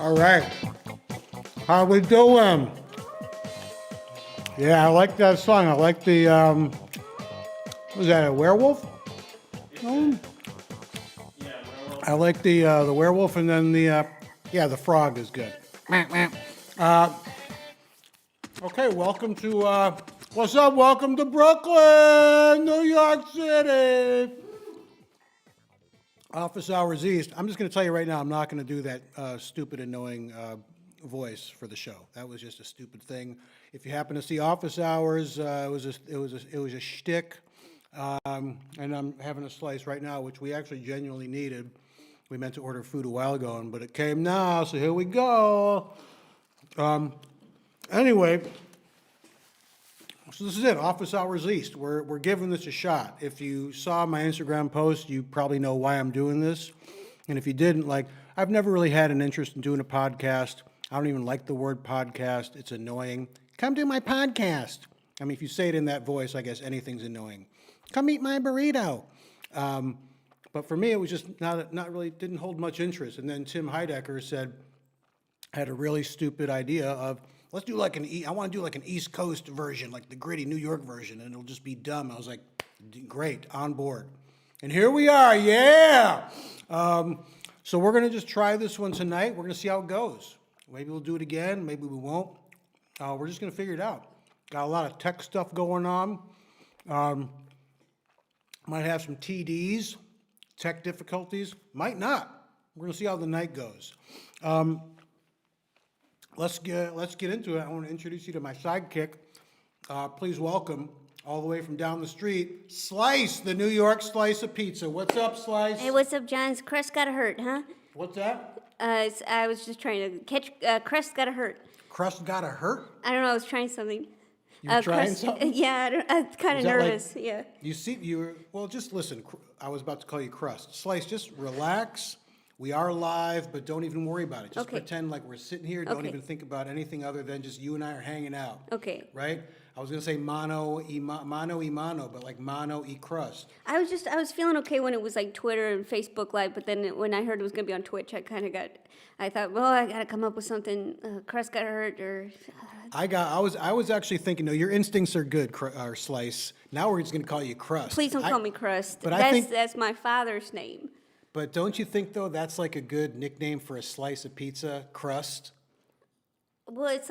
All right. How we doing? Yeah, I like that song. I like the, was that a werewolf? I like the werewolf, and then the frog is good. Okay, welcome to, what's up? Welcome to Brooklyn, New York City. Office Hours East. I'm just going to tell you right now, I'm not going to do that stupid, annoying voice for the show. That was just a stupid thing. If you happen to see Office Hours, it was a shtick. And I'm having a slice right now, which we actually genuinely needed. We meant to order food a while ago, but it came now, so here we go. Anyway, so this is it, Office Hours East. We're giving this a shot. If you saw my Instagram post, you probably know why I'm doing this. And if you didn't, I've never really had an interest in doing a podcast. I don't even like the word podcast. It's annoying. Come do my podcast. I mean, if you say it in that voice, I guess anything's annoying. Come eat my burrito. But for me, it was just not really, didn't hold much interest. And then Tim Heidecker had a really stupid idea of, let's do I want to do like an East Coast version, like the gritty New York version, and it'll just be dumb. I was like, great, on board. And here we are, yeah! So we're going to just try this one tonight. We're going to see how it goes. Maybe we'll do it again, maybe we won't. We're just going to figure it out. Got a lot of tech stuff going on. Might have some TDs, tech difficulties. Might not. We're going to see how the night goes. Let's get into it. I want to introduce you to my sidekick. Please welcome, all the way from down the street, Slice, the New York slice of pizza. What's up, Slice? Hey, what's up, John's crust gotta hurt, huh? What's that? I was just trying to catch crust gotta hurt. Crust gotta hurt? I don't know. I was trying something. You were trying something? Yeah, I'm kind of nervous. Yeah. Well, just listen. I was about to call you Crust. Slice, just relax. We are live, but don't even worry about it. Just pretend like we're sitting here. Don't even think about anything other than just you and I are hanging out. Okay. Right? I was going to say mano y mano, but like mano y crust. I was feeling okay when it was like Twitter and Facebook Live, but then when I heard it was going to be on Twitch, I thought, well, I got to come up with something. Crust got hurt or... I was actually thinking, no, your instincts are good, Slice. Now we're just going to call you Crust. Please don't call me Crust. But that's my father's name. But don't you think, though, that's like a good nickname for a slice of pizza, Crust? Well, it's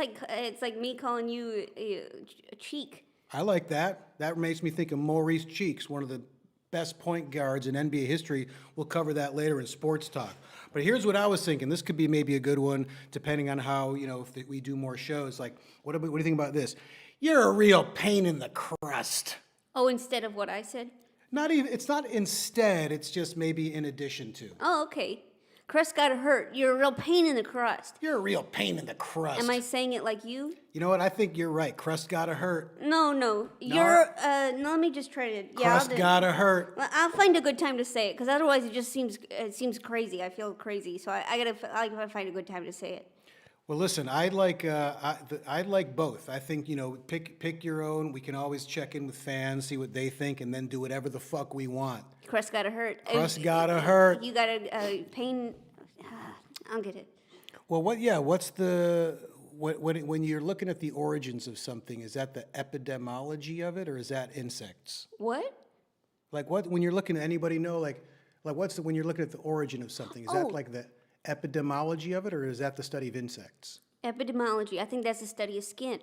like me calling you a cheek. I like that. That makes me think of Maurice Cheeks, one of the best point guards in NBA history. We'll cover that later in Sports Talk. But here's what I was thinking. This could be maybe a good one, depending on how, if we do more shows. Like, what do you think about this? You're a real pain in the crust. Oh, instead of what I said? It's not instead, it's just maybe in addition to. Oh, okay. Crust gotta hurt. You're a real pain in the crust. You're a real pain in the crust. Am I saying it like you? You know what? I think you're right. Crust gotta hurt. No. You're, let me just try to, Crust gotta hurt. Well, I'll find a good time to say it, because otherwise it seems crazy. I feel crazy, so I gotta find a good time to say it. Well, listen, I like both. I think, pick your own. We can always check in with fans, see what they think, and then do whatever the fuck we want. Crust gotta hurt. Crust gotta hurt. You gotta pain. I'll get it. Well, what's when you're looking at the origins of something, is that the epidemiology of it, or is that insects? What? Like when you're looking at anybody know, when you're looking at the origin of something, is that like the epidemiology of it, or is that the study of insects? Epidemiology. I think that's the study of skin.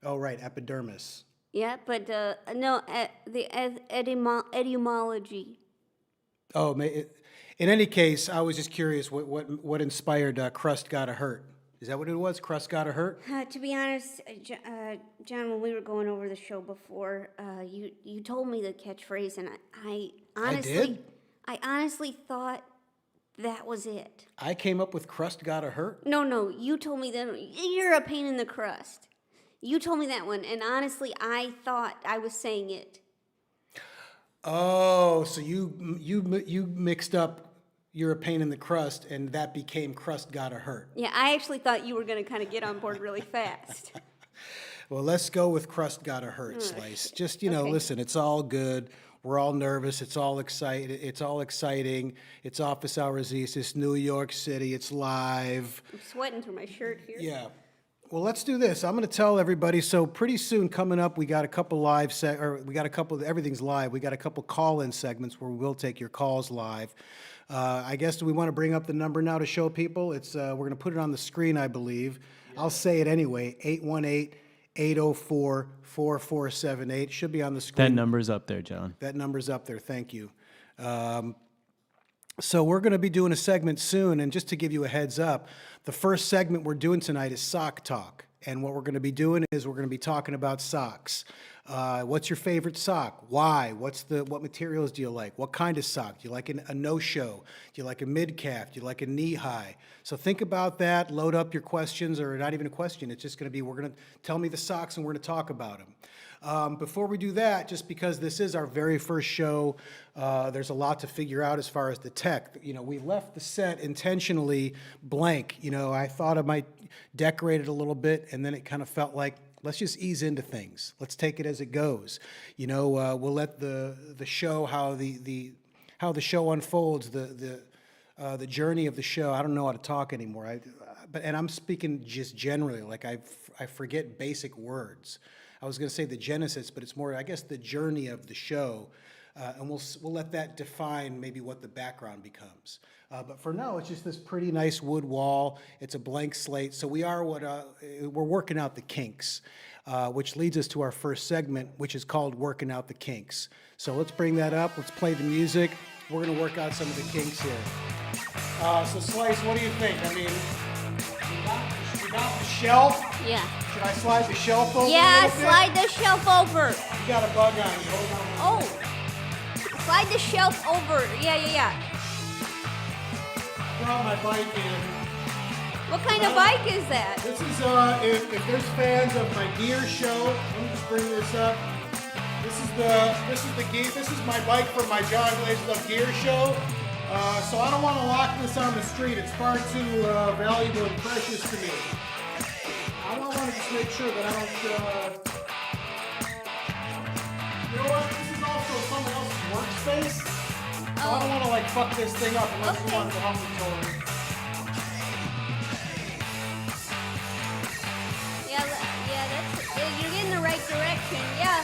Oh, right, epidermis. Yeah, but no, the etymology. Oh, in any case, I was just curious what inspired Crust Gotta Hurt. Is that what it was? Crust Gotta Hurt? To be honest, John, when we were going over the show before, you told me the catchphrase, and I honestly thought that was it. I came up with Crust Gotta Hurt? No, you told me that you're a pain in the crust. You told me that one, and honestly, I thought I was saying it. Oh, so you mixed up you're a pain in the crust, and that became Crust Gotta Hurt. Yeah, I actually thought you were going to kind of get on board really fast. Well, let's go with Crust Gotta Hurt, Slice. Just, listen, it's all good. We're all nervous. It's all excited. It's all exciting. It's office hours east. It's New York City. It's live. I'm sweating through my shirt here. Yeah. Well, let's do this. I'm going to tell everybody. So pretty soon coming up, we got a couple live everything's live. We got a couple call-in segments where we'll take your calls live. I guess do we want to bring up the number now to show people? It's we're going to put it on the screen, I believe. Yeah. I'll say it anyway. 818-804-4478. Should be on the screen. That number's up there, John. That number's up there. Thank you. So we're going to be doing a segment soon, and just to give you a heads up, the first segment we're doing tonight is sock talk. And what we're going to be doing is we're going to be talking about socks. What's your favorite sock? Why? What materials do you like? What kind of sock? Do you like a no-show? Do you like a mid-calf? Do you like a knee-high? So think about that. Load up your questions, or not even a question. It's just going to be, we're going to tell me the socks and we're going to talk about them. Before we do that, just because this is our very first show, there's a lot to figure out as far as the tech. You know, we left the set intentionally blank. You know, I thought I might decorate it a little bit, and then it kind of felt like, let's just ease into things. Let's take it as it goes. You know, we'll let the show, how the show unfolds, the journey of the show. I don't know how to talk anymore. And I'm speaking just generally, like I forget basic words. I was going to say the genesis, but it's more, I guess, the journey of the show, and we'll let that define maybe what the background becomes. But for now, it's just this pretty nice wood wall. It's a blank slate. So we're working out the kinks, which leads us to our first segment, which is called Working Out the Kinks. So let's bring that up. Let's play the music. We're going to work out some of the kinks here. So Slice, what do you think? I mean, we got the shelf. Yeah. Should I slide the shelf over? Yeah, slide the shelf over. You got a bug on you. Hold on. Oh, slide the shelf over. Yeah. Brought my bike in. What kind of bike is that? This is if there's fans of my gear show, let me just bring this up. This is the gear. This is my bike from my Jon Glaser Loves Gear show. So I don't want to lock this on the street. It's far too valuable and precious to me. I want to just make sure that I don't. You know what? This is also someone else's workspace. So I don't want to like fuck this thing up unless you want to help me totally. You're getting the right direction. Yeah.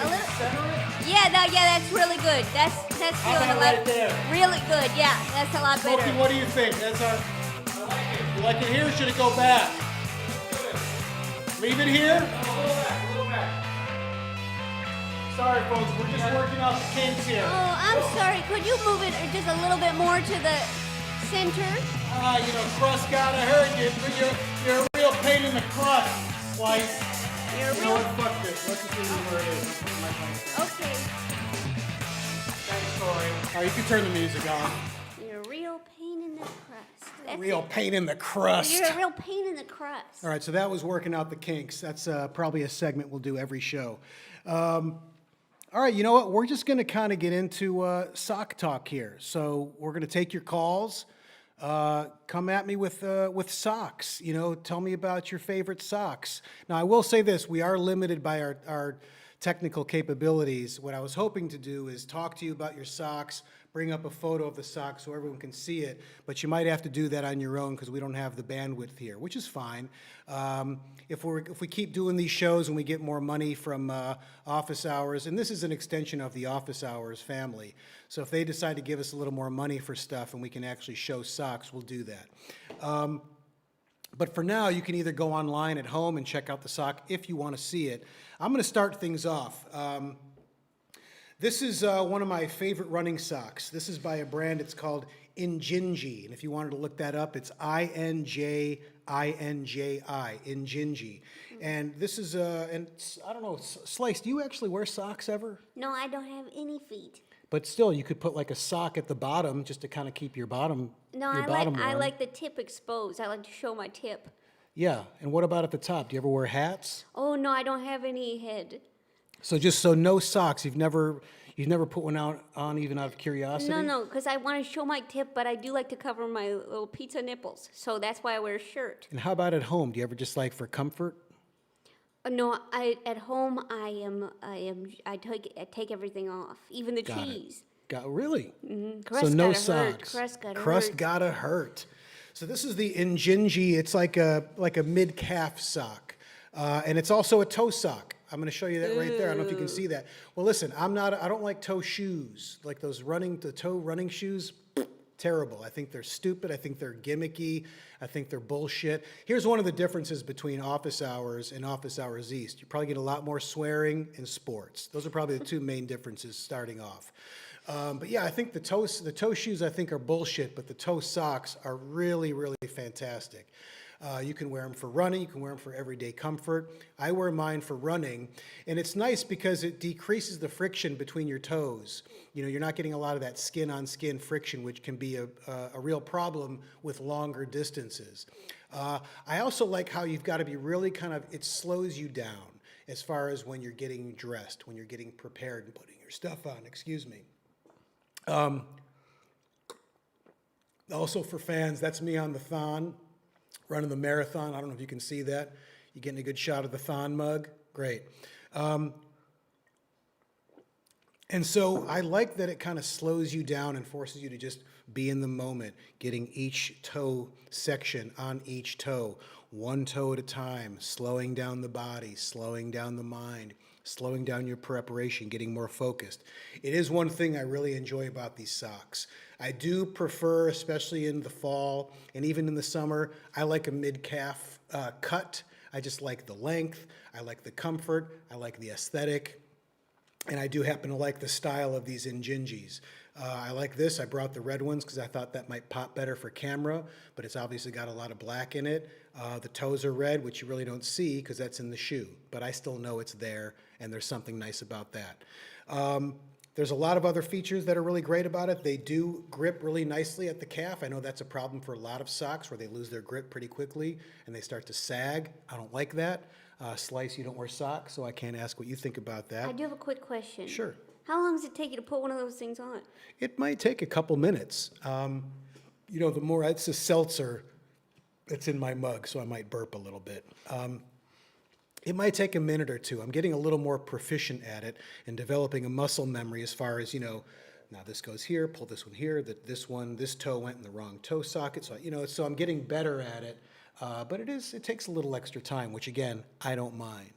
A little. Center it. Yeah, that's really good. That's feeling a lot. Right there. Really good. Yeah, that's a lot better. Smokey, what do you think? I like it. You like it here? Or should it go back? Leave it here? No, a little back. Sorry, folks. We're just working out the kinks here. Oh, I'm sorry. Could you move it just a little bit more to the center? Crust gotta hurt you. You're a real pain in the crust, Slice. You're a You know real. what? Fuck this. Let's just leave it where it is. Okay. Thanks, Corey. You can turn the music on. You're a real pain in the crust. That's Real it. pain in the crust. You're a real pain in the crust. All right, so that was working out the kinks. That's probably a segment we'll do every show. All right, you know what? We're just going to kind of get into sock talk here. So we're going to take your calls. Come at me with socks. You know, tell me about your favorite socks. Now, I will say this. We are limited by our technical capabilities. What I was hoping to do is talk to you about your socks, bring up a photo of the socks so everyone can see it, but you might have to do that on your own because we don't have the bandwidth here, which is fine. If we keep doing these shows and we get more money from office hours, and this is an extension of the office hours family, so if they decide to give us a little more money for stuff and we can actually show socks, we'll do that. But for now, you can either go online at home and check out the sock if you want to see it. I'm going to start things off. This is one of my favorite running socks. This is by a brand, it's called Injinji. And if you wanted to look that up, it's Injinji, Injinji. And this is, and I don't know, Slice, do you actually wear socks ever? No, I don't have any feet. But still, you could put like a sock at the bottom just to kind of keep your bottom No, warm. I like the tip exposed. I like to show my tip. Yeah, and what about at the top? Do you ever wear hats? Oh no, I don't have any head. So no socks. You've never put one on even out of curiosity? No, because I want to show my tip, but I do like to cover my little pizza nipples. So that's why I wear a shirt. And how about at home? Do you ever just like for comfort? No, at home I take everything off, even the Got it. cheese. Really? Crust So no gotta hurt. socks. Crust Crust gotta hurt. So this is the Injinji. It's like a mid-calf sock. And it's also a toe sock. I'm going to show you that right there. I don't know if you can see that. Well, listen, I don't like toe shoes, like those toe running shoes. Terrible. I think they're stupid. I think they're gimmicky. I think they're bullshit. Here's one of the differences between office hours and office hours east. You probably get a lot more swearing and sports. Those are probably the two main differences starting off. But yeah, I think the toe shoes I think are bullshit, but the toe socks are really, really fantastic. You can wear them for running. You can wear them for everyday comfort. I wear mine for running, and it's nice because it decreases the friction between your toes. You know, you're not getting a lot of that skin-on-skin friction, which can be a real problem with longer distances. I also like how you've got to be really it slows you down as far as when you're getting dressed, when you're getting prepared and putting your stuff on, excuse me. Also for fans, that's me on the Thon, running the marathon. I don't know if you can see that. You getting a good shot of the Thon mug? Great. And so I like that it kind of slows you down and forces you to just be in the moment, getting each toe section on each toe, one toe at a time, slowing down the body, slowing down the mind, slowing down your preparation, getting more focused. It is one thing I really enjoy about these socks. I do prefer, especially in the fall and even in the summer, I like a mid-calf cut. I just like the length, I like the comfort, I like the aesthetic, and I do happen to like the style of these Injinjis. I like this. I brought the red ones because I thought that might pop better for camera, but it's obviously got a lot of black in it. The toes are red, which you really don't see because that's in the shoe, but I still know it's there, and there's something nice about that. There's a lot of other features that are really great about it. They do grip really nicely at the calf. I know that's a problem for a lot of socks where they lose their grip pretty quickly and they start to sag. I don't like that. Slice, you don't wear socks, so I can't ask what you think about that. I do have a quick question. Sure. How long does it take you to put one of those things on? It might take a couple minutes. You know, the more, it's a seltzer that's in my mug, so I might burp a little bit. It might take a minute or two. I'm getting a little more proficient at it and developing a muscle memory as far as, you know, now this goes here, pull this one here, this toe went in the wrong toe socket. So, you know, so I'm getting better at it. But it takes a little extra time, which again, I don't mind.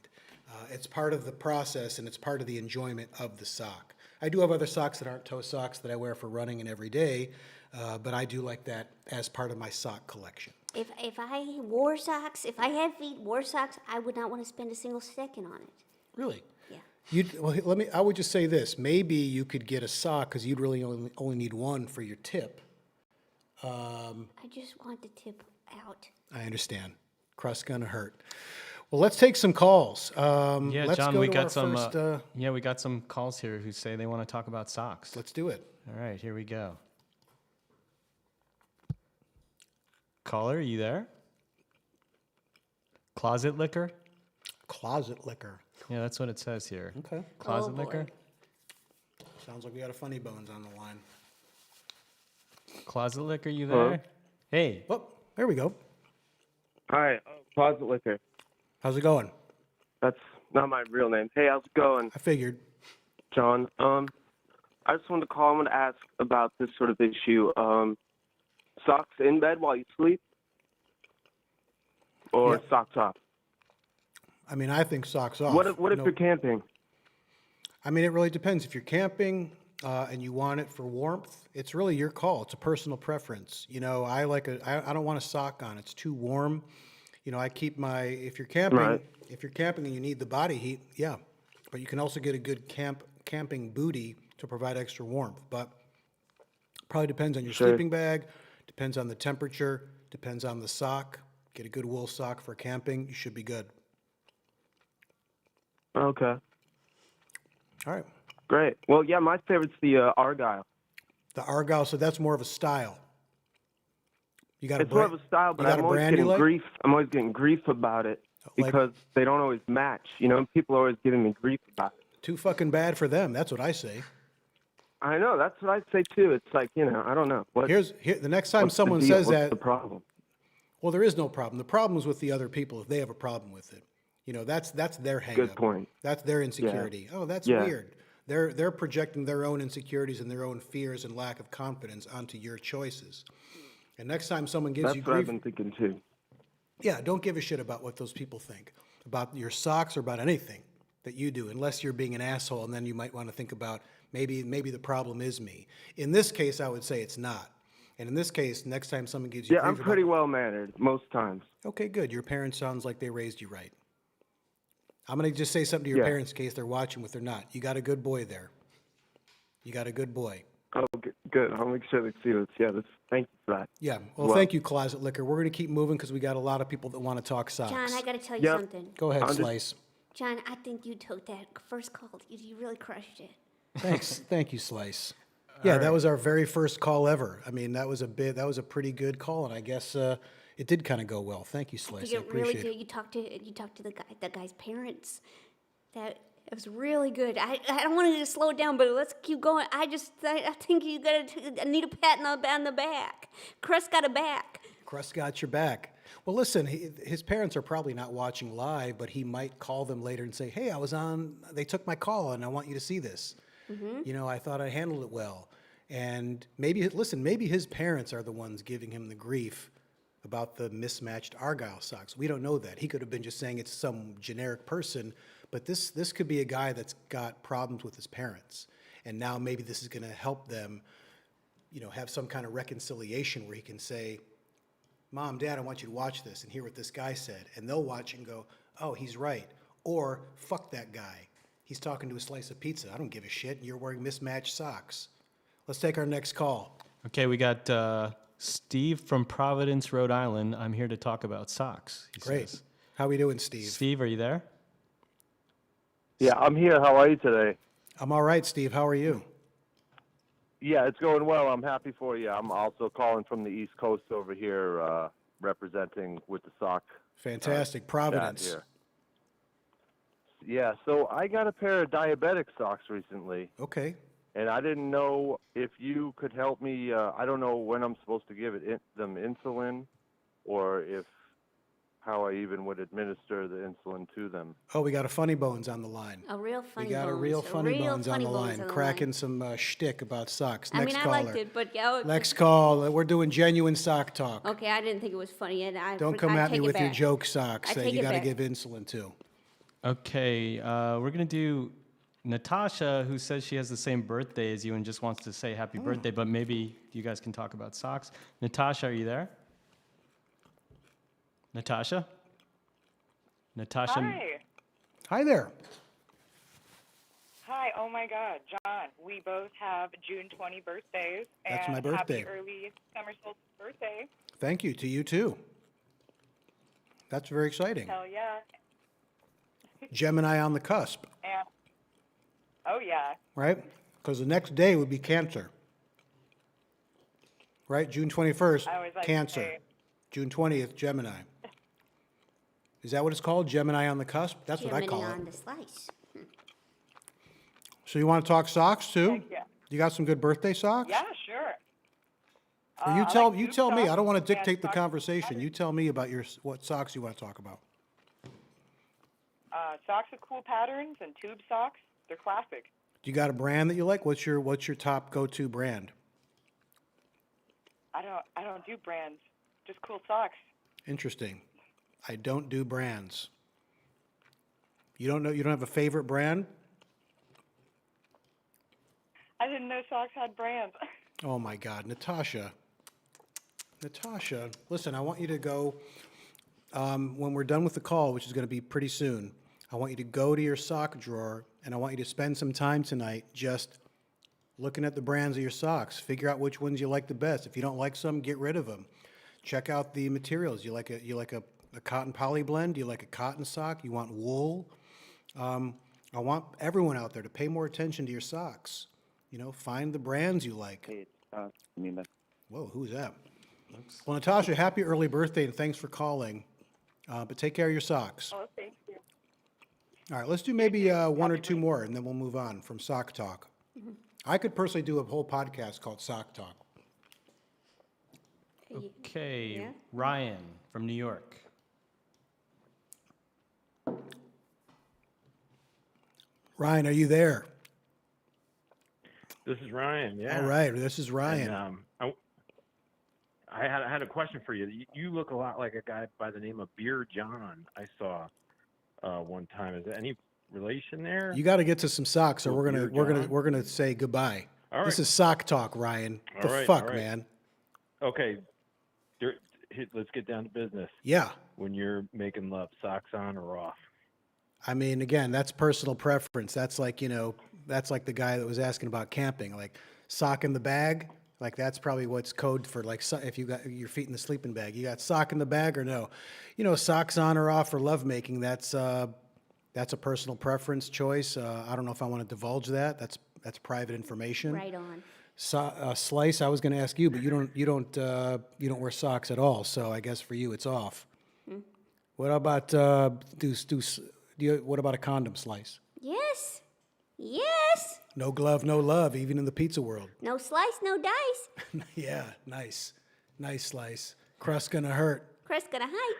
It's part of the process and it's part of the enjoyment of the sock. I do have other socks that aren't toe socks that I wear for running and every day, but I do like that as part of my sock collection. If I wore socks, if I had feet, wore socks, I would not want to spend a single second on it. Really? Yeah. Well, I would just say this. Maybe you could get a sock because you'd really only need one for your tip. I just want the tip out. I understand. Crust's gonna hurt. Well, let's take some calls. Yeah, let's John, go we to got our some. first, Yeah, we got some calls here who say they want to talk about socks. let's do it. All right, here we go. Caller, are you there? Closet liquor? Closet liquor. Yeah, that's what it says here. Okay. Closet Oh, boy. liquor? Sounds like we got a funny bones on the line. Closet liquor, you Hello? there? Hey. Oh, there we go. Hi, Closet Liquor. How's it going? That's not my real name. Hey, how's it going, I figured. John? I just wanted to call. I want to ask about this sort of issue. Socks in bed while you sleep, or Yeah. socks off? I mean, I think socks off. What if No- you're camping? I mean, it really depends. If you're camping and you want it for warmth, it's really your call. It's a personal preference. You know, I don't want a sock on. It's too warm. You know, I keep if you're camping, Right. and you need the body heat, yeah. But you can also get a good camping booty to provide extra warmth. But probably depends on your Sure. sleeping bag, depends on the temperature, depends on the sock. Get a good wool sock for camping. You should be good. Okay, All right. great. Well, yeah, my favorite's the Argyle. The Argyle, so that's more of a style. You got It's more of a style, but you got I'm a always brand you getting like? grief. I'm always getting grief about it Like- because they don't always match. You know, people are always giving me grief about it. Too fucking bad for them. That's what I say. I know. That's what I'd say too. It's like, you know, I don't know. The next time What's the someone deal? says What's that, the problem? well, there is no problem. The problem is with the other people if they have a problem with it. You know, that's their hang Good up. point. That's their insecurity. Oh, that's Yeah. weird. They're projecting their own insecurities and their own fears and lack of confidence onto your choices. And next time someone gives you That's what I've grief, been thinking too. yeah, don't give a shit about what those people think about your socks or about anything that you do, unless you're being an asshole, and then you might want to think about maybe the problem is me. In this case, I would say it's not. And in this case, next time someone gives you Yeah, grief I'm pretty about, well mannered most times. okay, good. Your parents sounds like they raised you right. I'm gonna just say something to your Yeah. parents in case they're watching with or not. You got a good boy there. You got a good boy. Oh, good. I'll make sure they see this. Yeah, thank you for that. Yeah. Well, thank you, Closet Liquor. We're gonna keep moving because we got a lot of people that want to talk socks. John, I gotta tell you Yep. something. Go ahead, I'm just- Slice. John, I think you took that first call. You really crushed it. Thanks. Thank you, Slice. Yeah, that was our very first call ever. I mean, that was a pretty good call, and I guess it did kind of go well. Thank you, I Slice. think I it really appreciate did. it. You talked to the guy's parents. That it was really good. I don't want to slow it down, but let's keep going. I think you I need a pat on the back. Chris got a back. Crust got your back. Well, listen, his parents are probably not watching live, but he might call them later and say, "Hey, they took my call, and I want you to see this. You know, I thought I handled it well." And maybe his parents are the ones giving him the grief about the mismatched Argyle socks. We don't know that. He could have been just saying it's some generic person, but this could be a guy that's got problems with his parents. And now maybe this is going to help them, you know, have some kind of reconciliation where he can say, "Mom, Dad, I want you to watch this and hear what this guy said." And they'll watch and go, "Oh, he's right." Or, "Fuck that guy. He's talking to a slice of pizza. I don't give a shit. And you're wearing mismatched socks." Let's take our next call. Okay, we got Steve from Providence, Rhode Island. I'm here to talk about socks. He Great. says. How we doing, Steve? Steve, are you there? Yeah, I'm here. How are you today? I'm all right, Steve. How are you? Yeah, it's going well. I'm happy for you. I'm also calling from the East Coast over here, representing with the sock. Fantastic. chat Providence. here. Yeah, so I got a pair of diabetic socks recently, Okay. and I didn't know if you could help me. I don't know when I'm supposed to give them insulin, or how I even would administer the insulin to them. Oh, we got a Funny Bones on the line. A real funny We got a bones. real Funny Bones on funny the bones line, cracking some shtick about socks. I Next mean, I caller. liked it, but yeah. Next call. We're doing genuine sock talk. Okay, I didn't think it was funny, and Don't come I at me take it with your back. joke socks I that take you it got to back. give insulin to. Okay, we're going to do Natasha, who says she has the same birthday as you and just wants to say happy birthday, but maybe you guys can talk about socks. Natasha, are you there? Natasha? Natasha? Hi. Hi there. Hi. Oh my God, John. We both have June 20 birthdays. That's and my birthday. Happy early summer solstice birthday. Thank you. To you, too. That's very exciting. Hell yeah. Gemini on the cusp, And oh yeah. right? Because the next day would be Cancer. Right? June 21st, I always like to Cancer. say- June 20th, Gemini. Is that what it's called? Gemini on the cusp? That's what I Gemini call on it. the slice. So you want to talk socks, too? Heck yeah. You got some good birthday socks? Yeah, sure. Or you I tell like you tube tell me. I socks don't want to and dictate the socks conversation. with You tell me about what socks you want to talk about. socks with cool patterns and tube socks. They're classic. Do you got a brand that you like? What's your top go-to brand? I don't do brands. Just cool socks. Interesting. I don't do brands. You don't know? You don't have a favorite brand? I didn't know socks had brands. Oh my God, Natasha. Natasha, listen, I want you to go, when we're done with the call, which is going to be pretty soon, I want you to go to your sock drawer and I want you to spend some time tonight just looking at the brands of your socks. Figure out which ones you like the best. If you don't like some, get rid of them. Check out the materials. You like a cotton poly blend? Do you like a cotton sock? You want wool? I want everyone out there to pay more attention to your socks. You know, find the brands you like. Hey, Nina. Whoa, who's that? Well, Natasha, happy early birthday and thanks for calling. But take care of your socks. Oh, thank you. All right, let's do maybe one or two more and then we'll move on from sock talk. I could personally do a whole podcast called Sock Talk. Okay, Yeah? Ryan from New York. Ryan, are you there? This is Ryan. Yeah. All right, this is Ryan. And, I had a question for you. You look a lot like a guy by the name of Beer John. I saw one time. Is there any relation there? You got to get to some socks, or Beer John? we're gonna say goodbye. All This right. is sock talk, Ryan. All right, Fuck, all right. man. Okay. Let's get down to business. Yeah. When you're making love, socks on or off? I mean, again, that's personal preference. That's like, that's like the guy that was asking about camping, like sock in the bag. Like that's probably what's code for like if you got your feet in the sleeping bag. You got sock in the bag or no? Socks on or off for lovemaking. That's a personal preference choice. I don't know if I want to divulge that. That's private information. Right on. Slice. I was going to ask you, but you don't wear socks at all. So I guess for you it's off. What about what about a condom, Slice? Yes. Yes. No glove, no love, even in the pizza world. No slice, no dice. Yeah, nice. Nice, Slice. Crust gonna hurt. Crust gonna hide.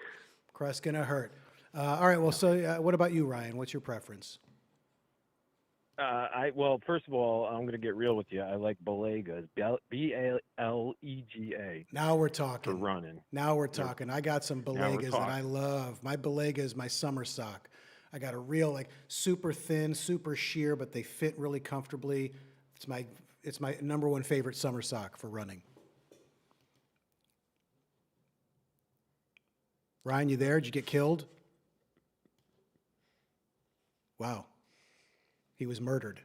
Crust gonna hurt. All right, well, so what about you, Ryan? What's your preference? Well, first of all, I'm going to get real with you. I like Balegas, B-A-L-E-G-A, Now we're for talking. running. Now we're talking. I got some we're Balegas that I talking. love. My Balega is my summer sock. I got a real, like, super thin, super sheer, but they fit really comfortably. It's my number one favorite summer sock for running. Ryan, you there? Did you get killed? Wow. He was murdered.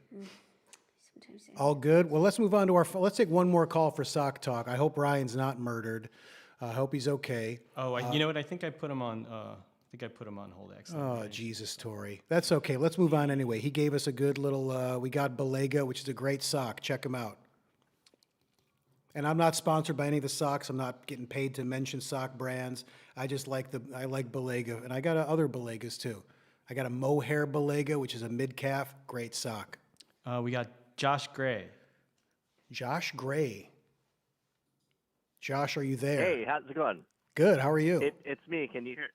Sometimes All good? Well, let's move on to let's take one more call for sock talk. I hope Ryan's not murdered. I hope he's okay. Oh, you know what? I think I put him on. Hold accidentally. Oh, Jesus, Tori. That's okay. Let's move on anyway. He gave us a good little, we got Balega, which is a great sock. Check him out. And I'm not sponsored by any of the socks. I'm not getting paid to mention sock brands. I just like I like Balega. And I got other Balegas too. I got a mohair Balega, which is a mid-calf. Great sock. We got Josh Gray. Josh Gray. Josh, are you there? Hey, how's it going? Good. How are you? It's me. Can you hear?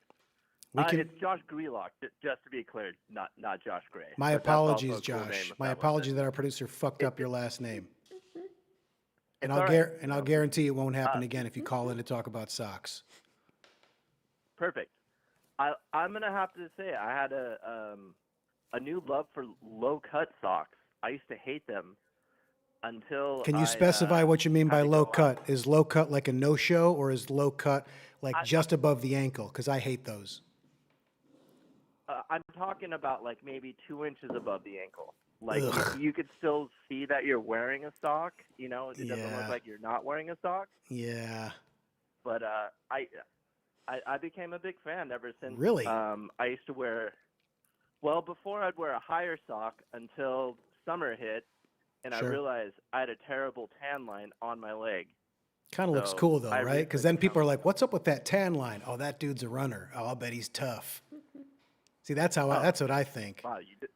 We can- It's Josh Grelock, just to be clear, not Josh Gray. My But that's also apologies, a cool name Josh. if My that was apologies it. that our producer fucked up your last name. And It's I'll all right. I'll guarantee it won't happen again if you call in to talk about socks. Perfect. I'm gonna have to say I had a new love for low cut socks. I used to hate them until. Can you specify what you mean by had to low go cut? Is low cut like a no-show, or is low cut like just above the ankle? Because I hate those. I'm talking about like maybe 2 inches above the ankle. Like Ugh. you could still see that you're wearing a sock. It doesn't Yeah. look like you're not wearing a sock. Yeah. But I became a big fan ever since. Really? I used to wear, well, before I'd wear a higher sock until summer hit, and Sure. I realized I had a terrible tan line on my leg. Kind of looks So, cool though, I right? Because really then people are like, "What's up with that tan line? Oh, that dude's a runner. Oh, I'll bet he's tough." See, that's what I think. Wow, you did.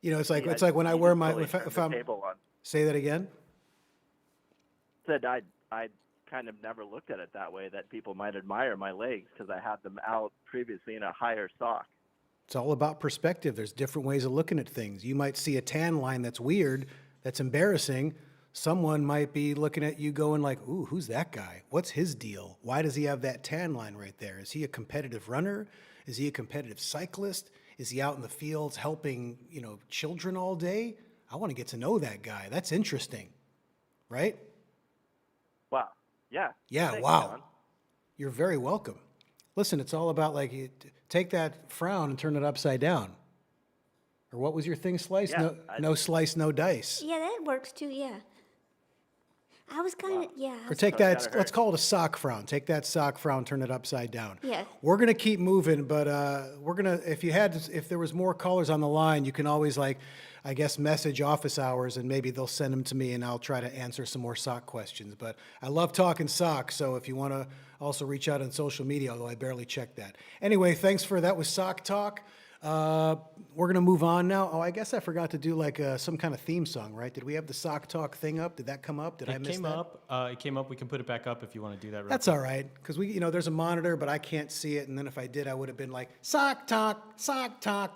It's like yeah, it's like when you I wear just my really turned if the I'm table on. say that again. Said I kind of never looked at it that way, that people might admire my legs because I had them out previously in a higher sock. It's all about perspective. There's different ways of looking at things. You might see a tan line that's weird, that's embarrassing. Someone might be looking at you going like, "Ooh, who's that guy? What's his deal? Why does he have that tan line right there? Is he a competitive runner? Is he a competitive cyclist? Is he out in the fields helping, children all day? I want to get to know that guy. That's interesting." Right? Wow. Yeah. Yeah, Thanks, wow. John. You're very welcome. Listen, it's all about take that frown and turn it upside down. Or what was your thing, Slice? Yeah, No slice, no dice. Yeah, that works too, yeah. I was kind of, yeah. I Or was- take gotta that, hurt. let's call it a sock frown. Take that sock frown, turn it upside down. Yeah. We're gonna keep moving, but if there was more callers on the line, you can always message office hours and maybe they'll send them to me and I'll try to answer some more sock questions. But I love talking socks, so if you want to also reach out on social media, although I barely check that. Anyway, that was Sock Talk. We're going to move on now. Oh, I guess I forgot to do like some kind of theme song, right? Did we have the sock talk thing up? Did that come up? Did I miss that? It came up. We can put it back up if you want to do that. Real That's quick. all right, because there's a monitor, but I can't see it. And then if I did, I would have been like, sock talk,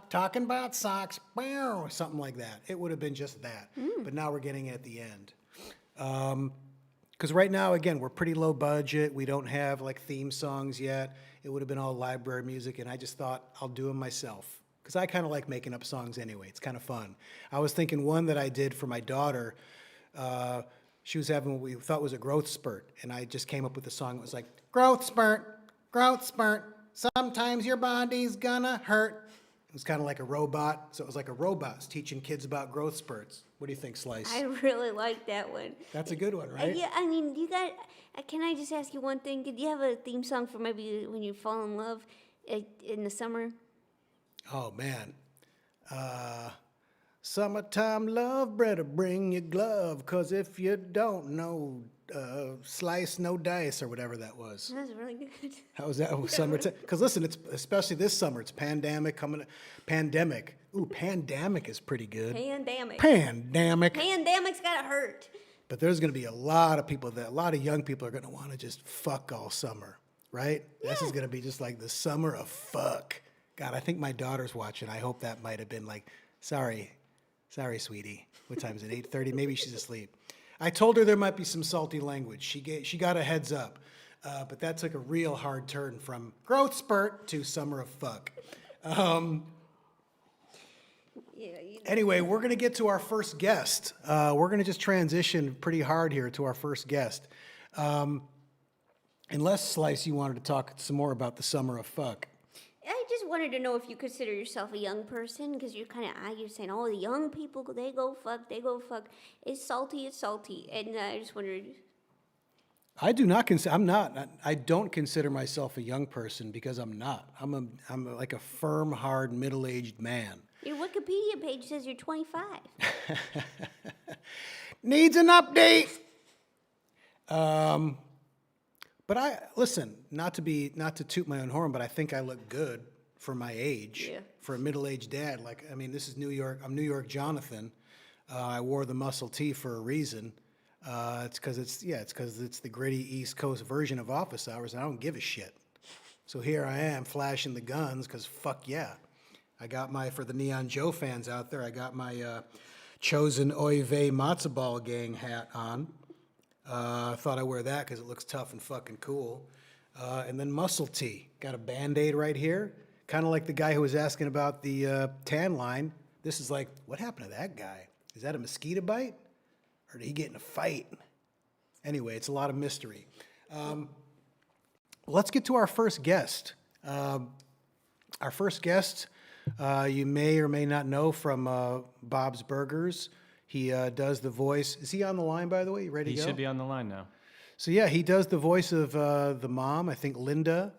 talking about socks, bow, something like that. It would have been just that. But now we're getting it at the end. Because right now, again, we're pretty low budget. We don't have like theme songs yet. It would have been all library music, and I just thought I'll do them myself. Because I kind of like making up songs anyway. It's kind of fun. I was thinking one that I did for my daughter. She was having what we thought was a growth spurt, and I just came up with a song that was like, growth spurt, sometimes your body's gonna hurt. It was kind of like a robot, so it was like a robot teaching kids about growth spurts. What do you think, Slice? I really like that one. That's a good one, right? Yeah, I mean, can I just ask you one thing? Did you have a theme song for maybe when you fall in love in the summer? Oh, man. Summertime love, better bring your glove, 'cause if you don't know, slice no dice, or whatever that was. That was really good. How was that? Summertime? Because listen, it's especially this summer, it's pandemic. Ooh, pandemic is pretty good. Pandemic. Pandemic's gotta hurt. But there's going to be a lot of young people are going to want to just fuck all summer, right? Yeah. This is going to be just like the summer of fuck. God, I think my daughter's watching. I hope that might have been like, sorry, sweetie. What time is it? 8:30? Maybe she's asleep. I told her there might be some salty language. She got a heads up. But that took a real hard turn from growth spurt to summer of fuck. Anyway, we're going to get to our first guest. We're going to just transition pretty hard here to our first guest. Unless, Slice, you wanted to talk some more about the summer of fuck. I just wanted to know if you consider yourself a young person, because you're saying, oh, the young people, they go fuck. It's salty. And I just wondered. I don't consider myself a young person because I'm not. I'm like a firm, hard, middle-aged man. Your Wikipedia page says you're 25. Needs an update. But listen, not to toot my own horn, but I think I look good for my age, for a middle-aged dad. This is New York. I'm New York Jonathan. I wore the muscle tee for a reason. It's because it's the gritty East Coast version of office hours, and I don't give a shit. So here I am flashing the guns, because fuck yeah. I got for the Neon Joe fans out there, I got my chosen Oy Vey Matzo Ball Gang hat on. I thought I'd wear that because it looks tough and fucking cool. And then muscle tee. Got a Band-Aid right here. Kind of like the guy who was asking about the tan line. This is like, what happened to that guy? Is that a mosquito bite? Or did he get in a fight? Anyway, it's a lot of mystery. Let's get to our first guest. Our first guest, you may or may not know from Bob's Burgers. He does the voice. Is he on the line, by the way? You ready to go? He should be on the line now. So yeah, he does the voice of the mom, I think Linda,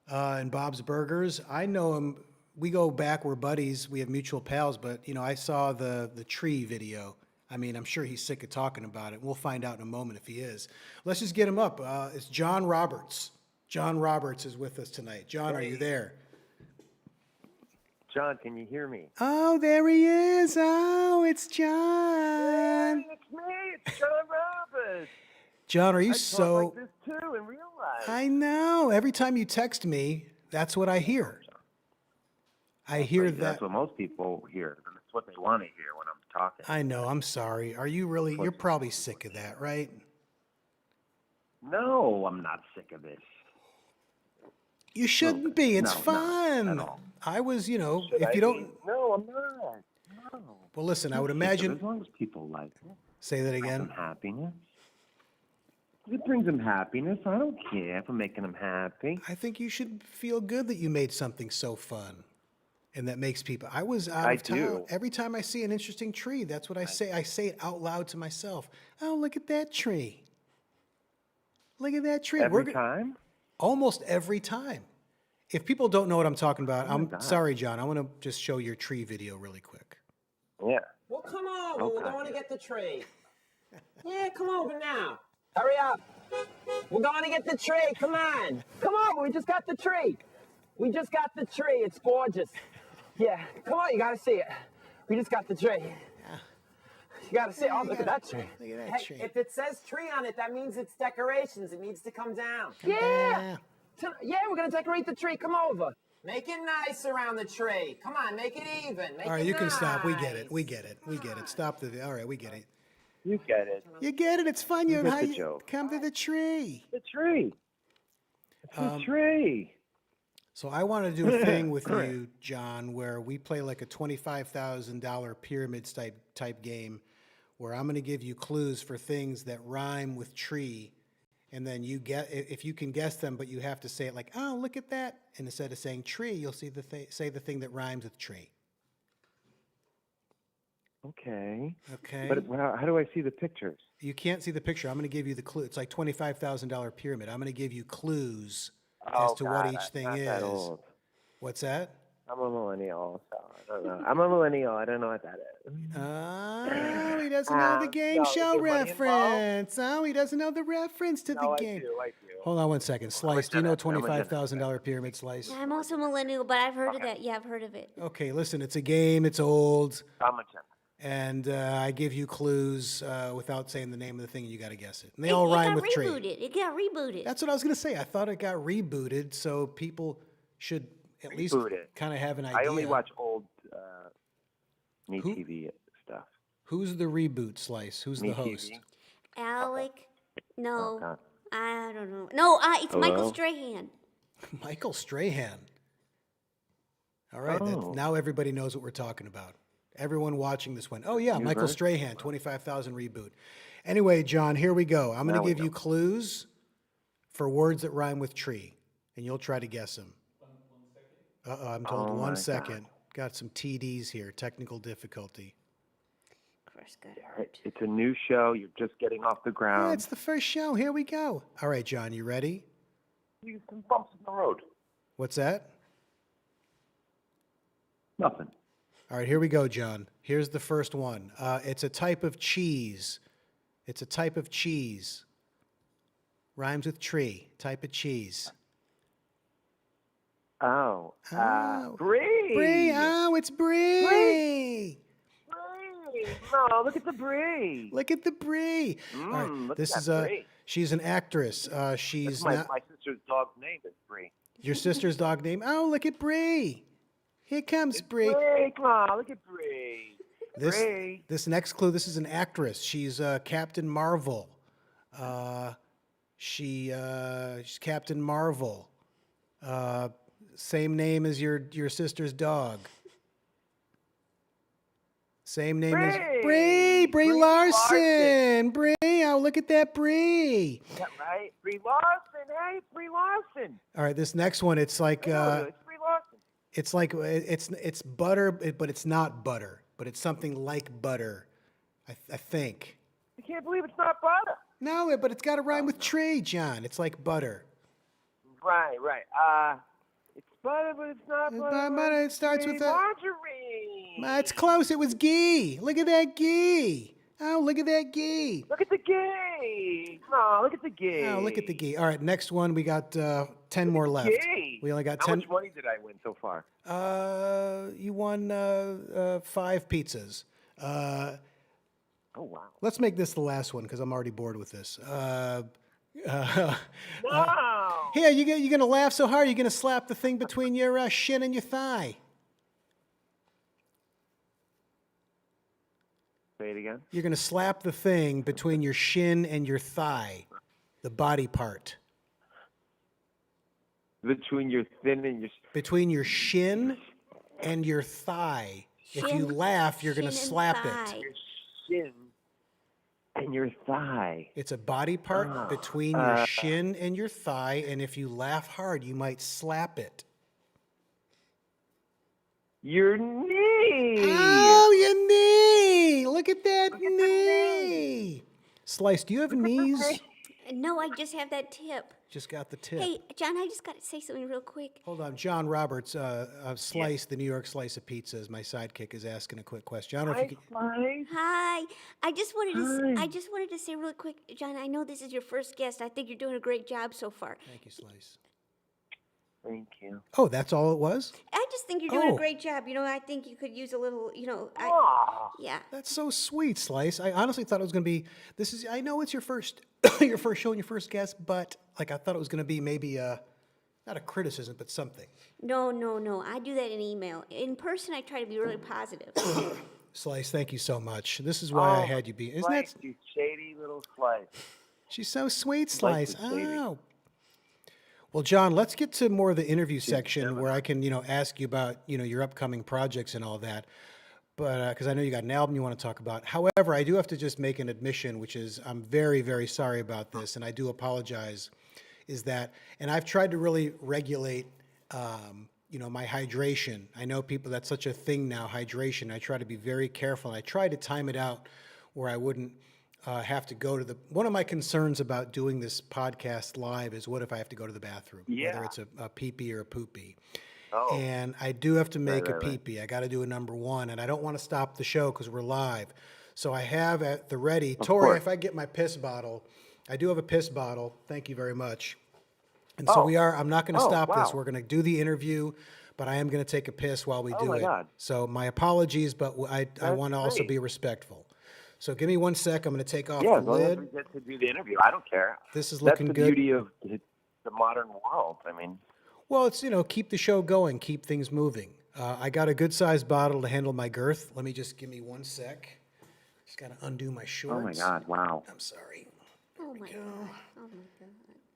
in Bob's Burgers. I know him. We go back. We're buddies. We have mutual pals. But I saw the tree video. I'm sure he's sick of talking about it. We'll find out in a moment if he is. Let's just get him up. It's John Roberts. John Roberts is with us tonight. John, are you there? John, can you hear me? Oh, there he is. Oh, it's John. Hey, it's me. It's John Roberts. John, are you I talk like this too in real life. I know. Every time you text me, that's what I hear. I hear that. That's what most people hear. That's what they want to hear when I'm talking. I know. I'm sorry. Are you really? You're probably sick of that, right? No, I'm not sick of this. You shouldn't be. It's fun. Not at all. I was, if No, I'm not. No. Well, listen, I would imagine. As long as people like it. Say that again. Happiness. It brings them happiness. I don't care for making them happy. I think you should feel good that you made something so fun, and that makes people. I was out of town. Do. Every time I see an interesting tree, that's what I say. I say it out loud to myself. Oh, look at that tree. Look at that tree. Every time? Almost every time. If people don't know what I'm talking about, I'm sorry, John. I want to just show your tree video really quick. Yeah. Well, come on. We're going to get the tree. Yeah, come over now. Hurry up. We're going to get the tree. Come on. Come on. We just got the tree. It's gorgeous. Yeah, come on, you gotta see it. We just got the tree. You gotta see it. Oh, look at that tree. Look at that Hey, tree. if it says tree on it, that means it's decorations. It needs to come down. Yeah. Yeah, we're gonna decorate the tree. Come over. Make it nice around the tree. Come on, make it even. Make All right, it you can stop. We nice. get it. We get it. We get it. Stop the. All right, we get it. You get it. You get it. It's fun. You get how the you joke. come to the tree. The tree. It's the tree. So I want to do a thing with you, John, where we play like a $25,000 pyramid type game, where I'm going to give you clues for things that rhyme with tree, and then you get if you can guess them, but you have to say it like, "Oh, look at that!" And instead of saying tree, you'll say the thing that rhymes with tree. Okay. Okay. But how do I see the pictures? You can't see the picture. I'm going to give you the clue. It's like $25,000 pyramid. I'm going to give you clues as to what each thing not is. That old. What's that? I'm a millennial, so I don't know. I'm a millennial. I don't know what that is. Oh, he doesn't know the game no, is show there money reference. Oh, he doesn't know the reference to the No, game. I do. Hold on one second. Slice, do you know I'm a $25,000 pyramid, Slice? Yeah, I'm also millennial, but I've heard of that. Yeah, I've heard of it. Okay, listen, it's a game. It's old. I'm a general. And I give you clues without saying the name of the thing, and you got to guess it. And they all rhyme with tree. It got rebooted. That's what I was going to say. I thought it got rebooted, so people should at least kind of have an idea. I only watch old TV stuff. Who's the reboot, Slice? Who's the host? TV. Alec? No. God. I don't know. No, it's Michael Strahan. Michael Strahan. All right, now everybody knows what we're talking about. Everyone watching this went, oh yeah, Michael Strahan, 25,000 reboot. Anyway, John, here we go. I'm going to give you clues for words that rhyme with tree, and you'll try to guess them. I'm told 1 second. Got some TDs here, technical difficulty. It's a new show. You're just getting off the ground. Yeah, it's the first show. Here we go. All right, John, you ready? Some bumps in the road. What's that? Nothing. All right, here we go, John. Here's the first one. It's a type of cheese. It's a type of cheese. Rhymes with tree. Type of cheese. Brie. Brie. Oh, it's Brie. Brie. No, look at the Brie. Look at the Brie. All right, look this at is that Brie. she's an actress. She's my sister's dog's name is Brie. Your sister's dog name. Oh, look at Brie. Here comes Brie. Brie, come on, look at Brie. Brie. This next clue. This is an actress. She's Captain Marvel. She's Captain Marvel. Same name as your sister's dog. Same name as Brie. Brie Larson. Brie. Oh, look at that Brie. Is that right? Brie Larson. Hey, Brie Larson. All right, this next one. It's like It's Brie Larson. it's like it's butter, but it's not butter. But it's something like butter. I think. I can't believe it's not butter. No, but it's got to rhyme with tree, John. It's like butter. Right. It's butter, but it's not butter. Butter, it starts with a. margarine. It's close. It was ghee. Look at that ghee. Oh, look at that ghee. Look at the ghee. No, look at the ghee. Oh, look at the ghee. All right, next one. We got 10 more left. Ghee. We only got How 10. much money did I win so far? You won 5 pizzas. Oh, wow. Let's make this the last one because I'm already bored with this. No. Here, you're going to laugh so hard, you're going to slap the thing between your shin and your thigh. Say it again. You're going to slap the thing between your shin and your thigh, the body part. Between your thin and your... Between your shin and your thigh. If you laugh, you're going to slap it. Your shin and your thigh. It's a body part between your shin and your thigh, and if you laugh hard, you might slap it. Your knee. Oh, your knee! Look at that knee! Slice, do you have knees? No, I just have that tip. Just got the tip. Hey, John, I just got to say something real quick. Hold on, John Roberts, Slice, the New York Slice of Pizza, is my sidekick, is asking a quick question. I don't know if you can... Hi. I just wanted to say real quick, John, I know this is your first guest. I think you're doing a great job so far. Thank you, Slice. Thank you. Oh, that's all it was? I just think you're doing Oh. a great job. I think you could use a little, yeah. That's so sweet, Slice. I honestly thought it was going to be, I know it's your first, your first show and your first guest, but like I thought it was going to be maybe not a criticism, but something. No. I do that in email. In person, I try to be really positive. Slice, thank you so much. This is why I had you be. Isn't that? Slice, you shady little Slice. She's so sweet, Slice Slice. is shady. Oh. Well, John, let's get to more of the interview section where I can, ask you about, your upcoming projects and all that. But because I know you got an album you want to talk about. However, I do have to just make an admission, which is I'm very, very sorry about this, and I do apologize. And I've tried to really regulate, my hydration. I know people, that's such a thing now, hydration. I try to be very careful. I try to time it out where I wouldn't have to go to one of my concerns about doing this podcast live is what if I have to go to the bathroom, whether it's a pee-pee or a poopy. Oh. And I do have to make a pee-pee. I got to do a number one, and I don't want to stop the show because we're live. So I have at the ready, Tori, if I get my piss bottle, I do have a piss bottle. Thank you very much. And so I'm not going to stop this. We're going to do the interview, but I am going to take a piss while we do it. God. So my apologies, but I want to also be respectful. So give me 1 sec. I'm going to take off the As long as lid. we get to do the interview, I don't care. This is looking That's good. the beauty of the modern world. I mean, Well, it's, keep the show going, keep things moving. I got a good-sized bottle to handle my girth. Let me give me 1 sec. Just got to undo my shorts. oh my God, wow. I'm sorry. Oh my god. Oh my god.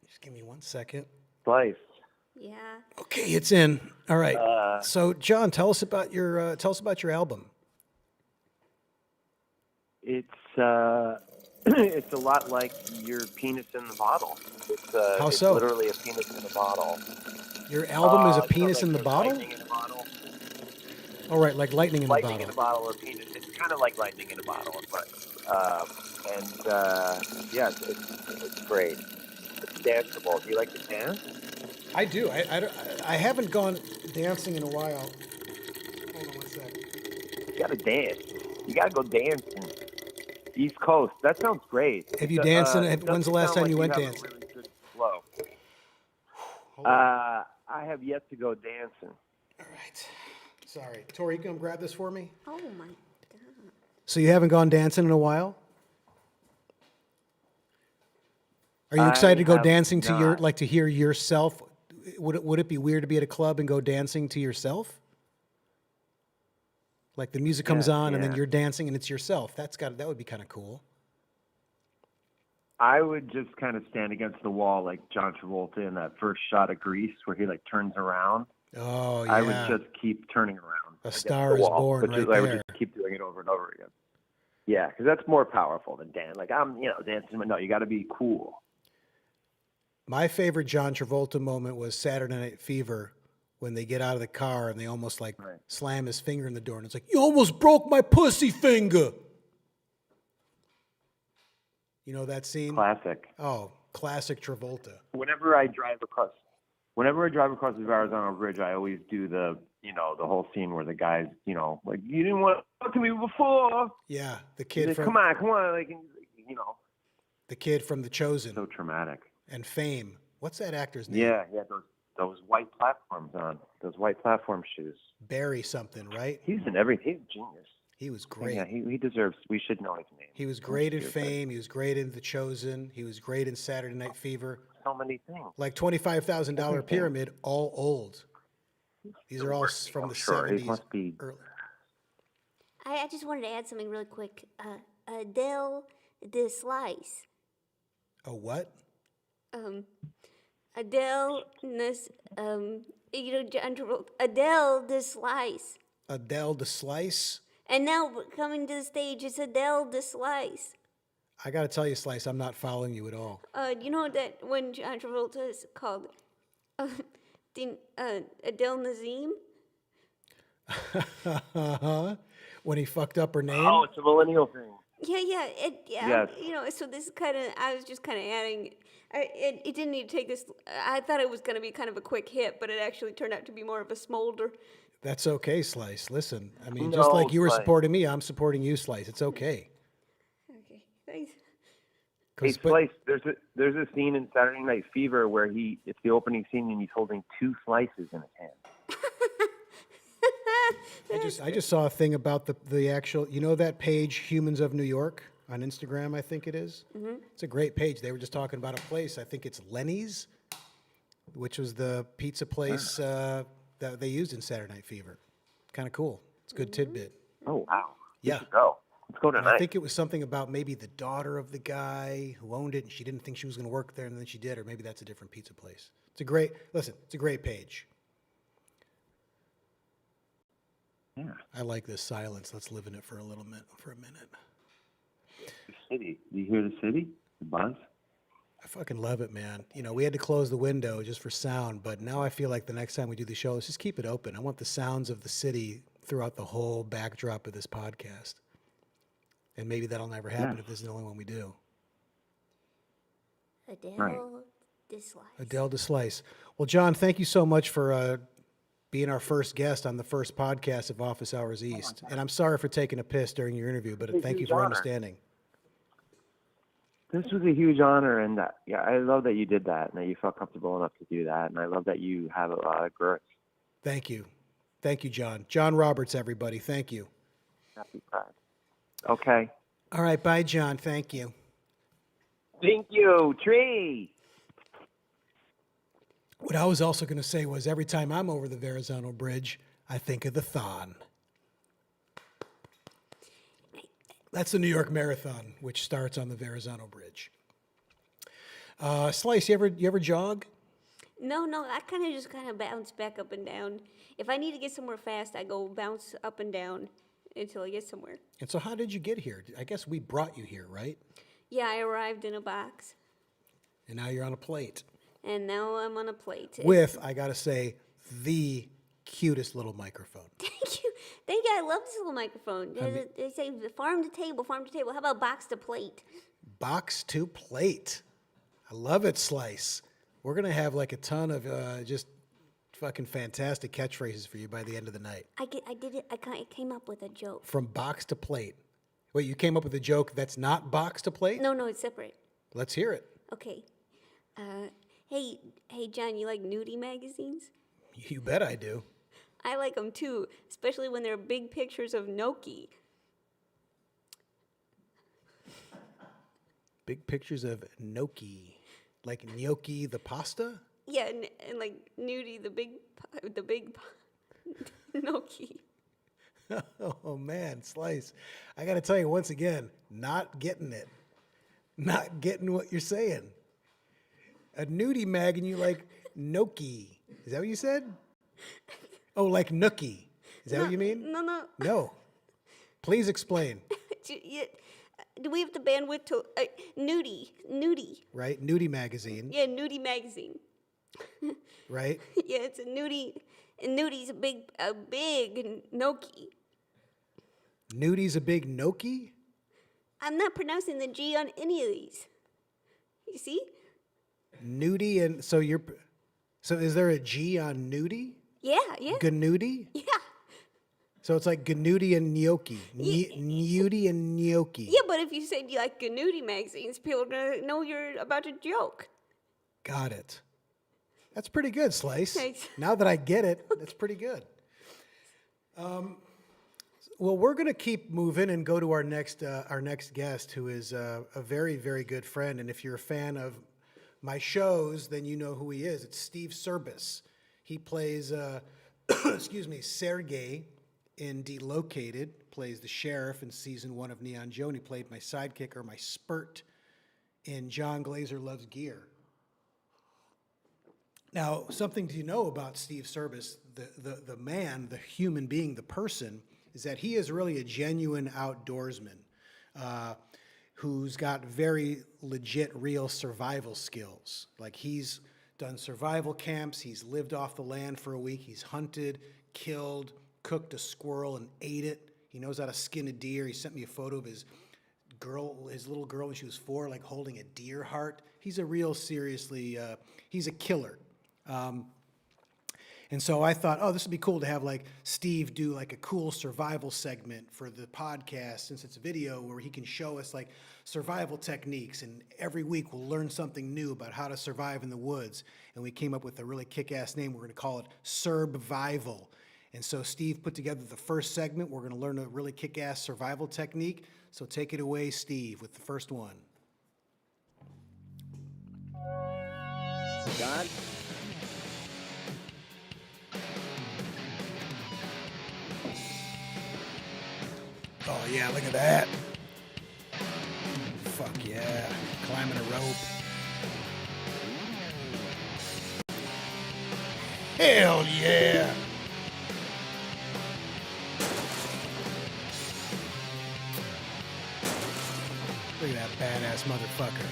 Just give me 1 second. Slice. Yeah. Okay, it's in. All right. So, John, tell us about your album. It's it's a lot like your penis in the bottle. How it's so? literally a penis in a bottle. Your album is a It's not penis like in the there's bottle? Lightning in a bottle. All right, like lightning in the Lightning bottle. in a bottle or penis. It's kind of like lightning in a bottle, but it's great. It's danceable. Do you like to dance? I do. I haven't gone dancing in a while. Hold on 1 sec. You gotta dance. You gotta go dancing. East Coast. That sounds great. Have you danced when's the last time you went dancing? Have a really good flow. I have yet to go dancing. All right. Sorry. Tori, you can grab this for me? Oh my god. So you haven't gone dancing in a while? Are you excited to go have dancing to not. to hear yourself? Would it be weird to be at a club and go dancing to yourself? Like the music comes on and then you're dancing and it's yourself. That would be kind of cool. I would just kind of stand against the wall like John Travolta in that first shot of Grease where he like turns around. Oh, yeah. I would just keep turning around. A against Star the is wall, Born but right I would there. just keep doing it over and over again. Yeah, because that's more powerful than dance. Like I'm, dancing, but no, you got to be cool. My favorite John Travolta moment was Saturday Night Fever when they get out of the car and they almost slam his finger in the door and it's like, you almost broke my pussy finger. You know that scene? Classic. Oh, classic Travolta. Whenever I drive across the Verrazano Bridge, I always do the whole scene where the guys, like, you didn't want to talk to me before. Yeah, the kid Like, from come on, like, the kid from The Chosen so traumatic. and Fame. What's that actor's name? Yeah, those white platforms on, those white platform shoes. Barry something, right? He's in everything. He's a genius. He was great. Yeah, he deserves. We should know his name. He was great in Fame. He was great in The Chosen. He was great in Saturday Night Fever. So many things. Like $25,000 Pyramid, all old. These are all from the Sure, it 70s. must be. Early. I just wanted to add something really quick. Adele the Slice. A what? Adele John Travolta. Adele the Slice. Adele the Slice. And now coming to the stage is Adele the Slice. I got to tell you, Slice, I'm not following you at all. You know that when John Travolta is called Adele Nazim? When he fucked up her name? Oh, it's a millennial thing. Yeah. Yes. So this is I was just kind of adding. It didn't need to take this. I thought it was going to be kind of a quick hit, but it actually turned out to be more of a smolder. That's okay, Slice. Listen, I mean, No, just like you were Slice. supporting me, I'm supporting you, Slice. It's okay. Okay, thanks. Hey, Slice, there's a scene in Saturday Night Fever where it's the opening scene and he's holding 2 slices in his hand. I just saw a thing about the actual, you know that page, Humans of New York, on Instagram, I think it is? Mm-hmm. It's a great page. They were just talking about a place, I think it's Lenny's, which was the pizza place that they used in Saturday Night Fever. Kind of cool. It's a good tidbit. Oh, wow. Yeah. We should go. Let's go And tonight. I think it was something about maybe the daughter of the guy who owned it, and she didn't think she was going to work there, and then she did, or maybe that's a different pizza place. It's a great page. Yeah. I like this silence. Let's live in it for a minute. The city. Do you hear the city? The buzz? I fucking love it, man. You know, we had to close the window just for sound, but now I feel like the next time we do the show, let's just keep it open. I want the sounds of the city throughout the whole backdrop of this podcast. And maybe that'll never happen if this is the only one we do. Adele Dislice. Adele Dislice. Well, Jon, thank you so much for being our first guest on the first podcast of Office Hours East. And I'm sorry for taking a piss during your interview, but thank you for understanding. This was a huge honor, and I love that you did that, and that you felt comfortable enough to do that, and I love that you have a lot of growth. Thank you. Thank you, Jon. Jon Roberts, everybody. Thank you. Happy Pride. Okay. All right. Bye, Jon. Thank you. Thank you, Tree. What I was also going to say was every time I'm over the Verrazano Bridge, I think of the Thon. That's the New York Marathon, which starts on the Verrazano Bridge. Slice, you ever jog? No, I just kind of bounce back up and down. If I need to get somewhere fast, I go bounce up and down until I get somewhere. And so how did you get here? I guess we brought you here, right? Yeah, I arrived in a box, And now you're on a plate. and now I'm on a plate. With, I got to say, the cutest little microphone. Thank you. I love this little microphone. They say farm to table. How about box to plate? Box to plate. I love it, Slice. We're going to have like a ton of just fucking fantastic catchphrases for you by the end of the night. I did it. I came up with a joke. From box to plate. Wait, you came up with a joke that's not box to plate? No, it's separate. Let's hear it. Okay. Hey, John, you like nudie magazines? You bet I do. I like them too, especially when they're big pictures of gnocchi. Big pictures of gnocchi. Like gnocchi the pasta? Yeah, and like nudie, the big gnocchi. Oh, man, Slice. I got to tell you once again, not getting it. Not getting what you're saying. A nudie mag and you like gnocchi. Is that what you said? Oh, like nookie. Is that what you mean? No. No. Please explain. Do we have the bandwidth to nudie? Right? Nudie magazine. Yeah, nudie magazine. Right? Yeah, it's a nudie, and nudie's a big gnocchi. Nudie's a big gnocchi? I'm not pronouncing the G on any of these. You see? Nudie and so is there a G on nudie? Yeah. Gnudi? Yeah. So it's like gnudi and gnocchi. Gnudi and gnocchi. Yeah, but if you said you like gnudi magazines, people are gonna know you're about to joke. Got it. That's pretty good, Slice. Thanks. Now that I get it, that's pretty good. Well, we're going to keep moving and go to our next guest, who is a very, very good friend. And if you're a fan of my shows, then you know who he is. It's Steve Cirbus. He plays, Sergey in Delocated, plays the sheriff in season 1 of Neon Joe, and he played my sidekick or my spurt in Jon Glaser Loves Gear. Now, something to know about Steve Cirbus, the man, the human being, the person, is that he is really a genuine outdoorsman who's got very legit, real survival skills. Like he's done survival camps, he's lived off the land for a week, he's hunted, killed, cooked a squirrel and ate it. He knows how to skin a deer. He sent me a photo of his little girl when she was 4, like holding a deer heart. He's a real seriously, he's a killer. And so I thought, oh, this would be cool to have like Steve do like a cool survival segment for the podcast, since it's a video, where he can show us like survival techniques. And every week we'll learn something new about how to survive in the woods. And we came up with a really kick-ass name. We're going to call it Surbival. And so Steve put together the first segment. We're going to learn a really kick-ass survival technique. So take it away, Steve, with the first one. John? Oh, yeah, look at that. Fuck yeah. Climbing a rope. Hell yeah. Look at that badass motherfucker.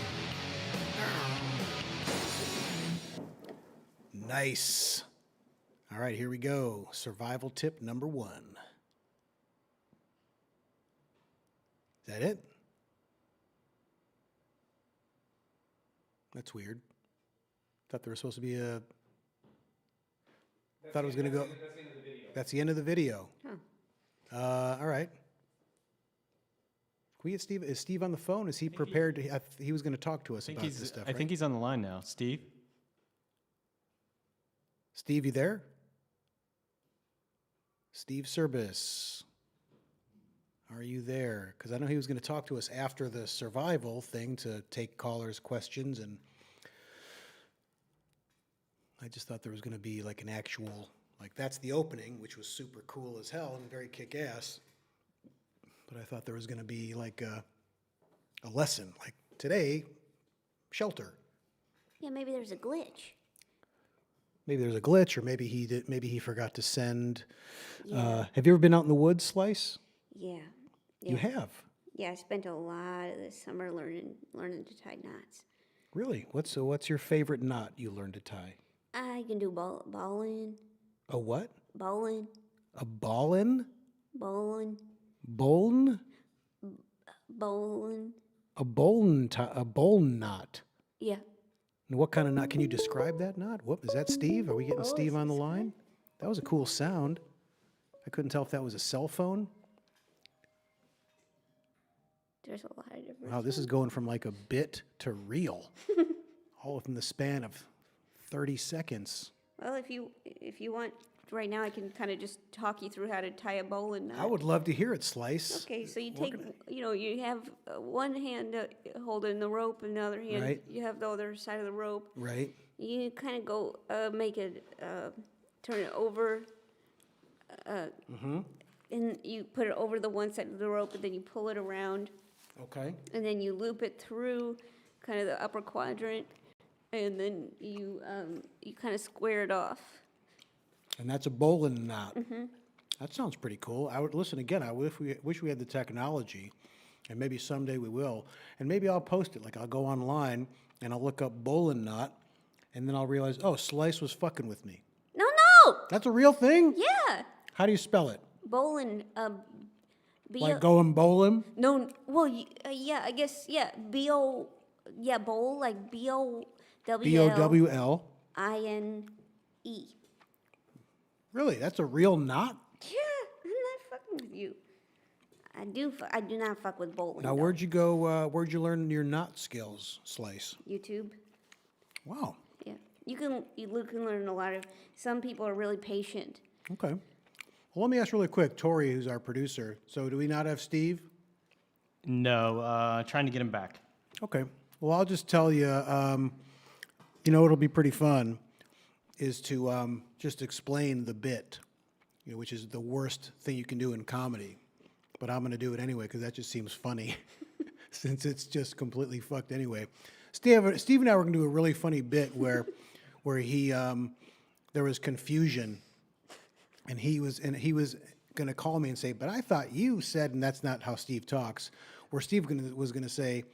Nice. All right, here we go. Survival tip number 1. Is that it? That's weird. Thought there was supposed to be a... Thought it was going to go... That's the end of the video. All right. Can we get Steve? Is Steve on the phone? Is he prepared to... he was going to talk to us about this stuff, I think he's on the line now. Steve? Steve, you there? Steve Cirbus. Are you there? Because I know he was going to talk to us after the survival thing to take callers' questions, and I just thought there was going to be like an actual, like that's the opening, which was super cool as hell and very kick-ass. But I thought there was going to be like a lesson, like today, shelter. Yeah, maybe there's a glitch. Maybe there's a glitch, or maybe he did. Maybe he forgot to send. Yeah. Have you ever been out in the woods, Slice? Yeah. You have. Yeah, I spent a lot of this summer learning to tie knots. Really? What's your favorite knot you learned to tie? I can do bowling. A what? Bowling. A ballin? Bowling. Bowln? Bowling. A bowln knot. Yeah. And what kind of knot? Can you describe that knot? Whoop, is that Steve? Are we getting Steve on the line? That was a cool sound. I couldn't tell if that was a cell phone. There's a lot of different. Wow, this is going from like a bit to reel, all within the span of 30 seconds. Well, if you want, right now I can kind of just talk you through how to tie a bowling knot. I would love to hear it, Slice. Okay, so you take, you have one hand holding the rope, and the other hand, Right. you have the other side of the rope. Right. You kind of go, make it, turn it over, and you put it over the one side of the rope, and then you pull it around, Okay. and then you loop it through kind of the upper quadrant, and then you kind of square it off. And that's a bowling knot. That sounds pretty cool. I would listen again. I wish we had the technology, and maybe someday we will. And maybe I'll post it. Like I'll go online and I'll look up bowling knot, and then I'll realize, oh, Slice was fucking with me. No! That's a real thing? Yeah! How do you spell it? Bowling, Like going bowling? No, well, yeah, I guess, yeah, bowl, like B-O-W-L. B-O-W-L. I-N-E. Really? That's a real knot? Yeah, I'm not fucking with you. I do not fuck with bowling. Now, though. where'd you go, where'd you learn your knot skills, Slice? YouTube. Wow. Yeah, you can learn a lot of. Some people are really patient. Okay. Well, let me ask really quick, Tori, who's our producer. So do we not have Steve? No, trying to get him back. Okay. Well, I'll just tell you, it'll be pretty fun, is to just explain the bit, which is the worst thing you can do in comedy. But I'm going to do it anyway because that just seems funny since it's just completely fucked anyway. Steve and I were going to do a really funny bit where he there was confusion, and he was going to call me and say, "But I thought you said," and that's not how Steve talks. Where Steve was going to say,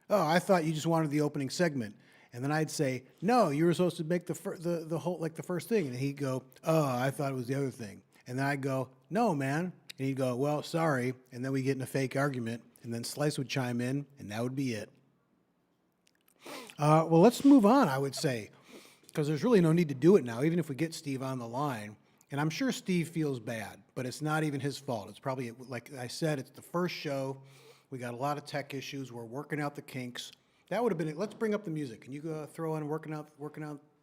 "Oh, I thought you just wanted the opening segment." And then I'd say, "No, you were supposed to make the whole, like the first thing." And he'd go, "Oh, I thought it was the other thing." And then I'd go, "No, man." And he'd go, "Well, sorry." And then we get in a fake argument. And then Slice would chime in, and that would be it. Well, let's move on, I would say. because there's really no need to do it now, even if we get Steve on the line. And I'm sure Steve feels bad, but it's not even his fault. It's probably, like I said, it's the first show. We got a lot of tech issues. We're working out the kinks. That would have been it. Let's bring up the music. Can you go throw on working out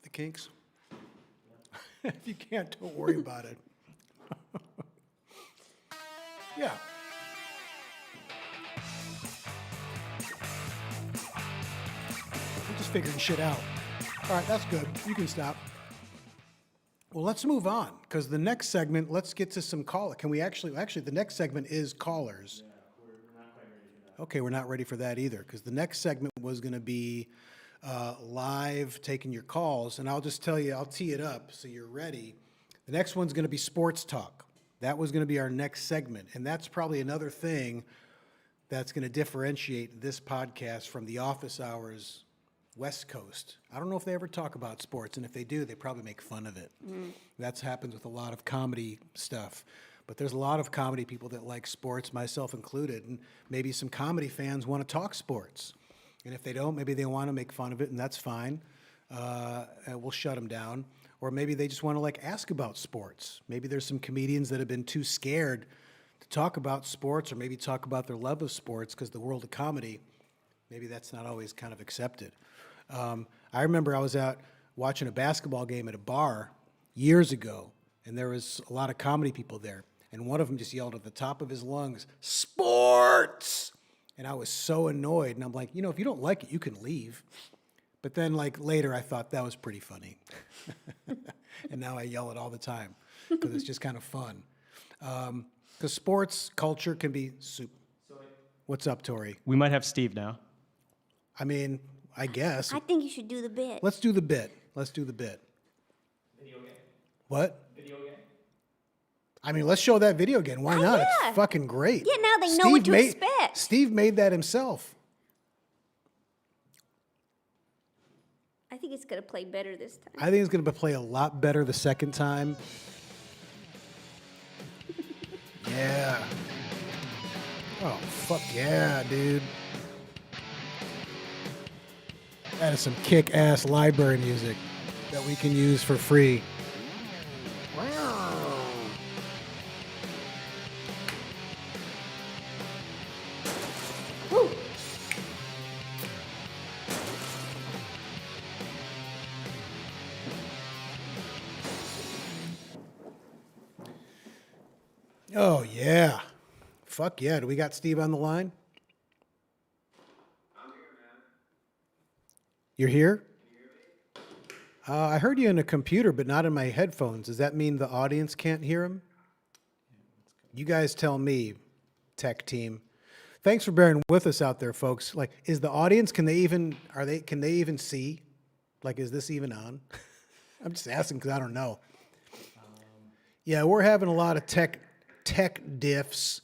the kinks? If you can't, don't worry about it. Yeah. We're just figuring shit out. All right, that's good. You can stop. Well, let's move on, because the next segment, let's get to some call. Can we actually, the next segment is callers. Yeah, we're not quite ready for that. Okay, we're not ready for that either, because the next segment was going to be live, taking your calls, and I'll just tell you, I'll tee it up so you're ready. The next one's going to be sports talk. That was going to be our next segment, and that's probably another thing that's going to differentiate this podcast from the office hours West Coast. I don't know if they ever talk about sports, and if they do, they probably make fun of it. That's happens with a lot of comedy stuff. But there's a lot of comedy people that like sports, myself included, and maybe some comedy fans want to talk sports. And if they don't, maybe they want to make fun of it, and that's fine. And we'll shut them down. Or maybe they just want to like ask about sports. Maybe there's some comedians that have been too scared to talk about sports, or maybe talk about their love of sports, because the world of comedy, maybe that's not always kind of accepted. I remember I was out watching a basketball game at a bar years ago, and there was a lot of comedy people there, and one of them just yelled at the top of his lungs, "Sports!" And I was so annoyed, and I'm like, if you don't like it, you can leave. But then, like, later I thought that was pretty funny. And now I yell it all the time, because it's just kind of fun. Because sports culture can be super. What's up, Tori? We might have Steve now. I mean, I guess. I think you should do the bit. Let's do the bit. Video game. What? Video game. I mean, let's show that video again. Why not? yeah. It's fucking great. Yeah, now they know what to expect. Steve made that himself. I think it's going to play better this time. I think it's going to play a lot better the second time. Yeah. Oh, fuck yeah, dude. That is some kick-ass library music that we can use for free. Woo. Oh, yeah. Fuck yeah. Do we got Steve on the line? I'm here, man. You're here? Can you hear me? I heard you in a computer, but not in my headphones. Does that mean the audience can't hear him? You guys tell me, tech team. Thanks for bearing with us out there, folks. Like, is the audience, can they even see? Like, is this even on? I'm just asking because I don't know. Yeah, we're having a lot of tech diffs.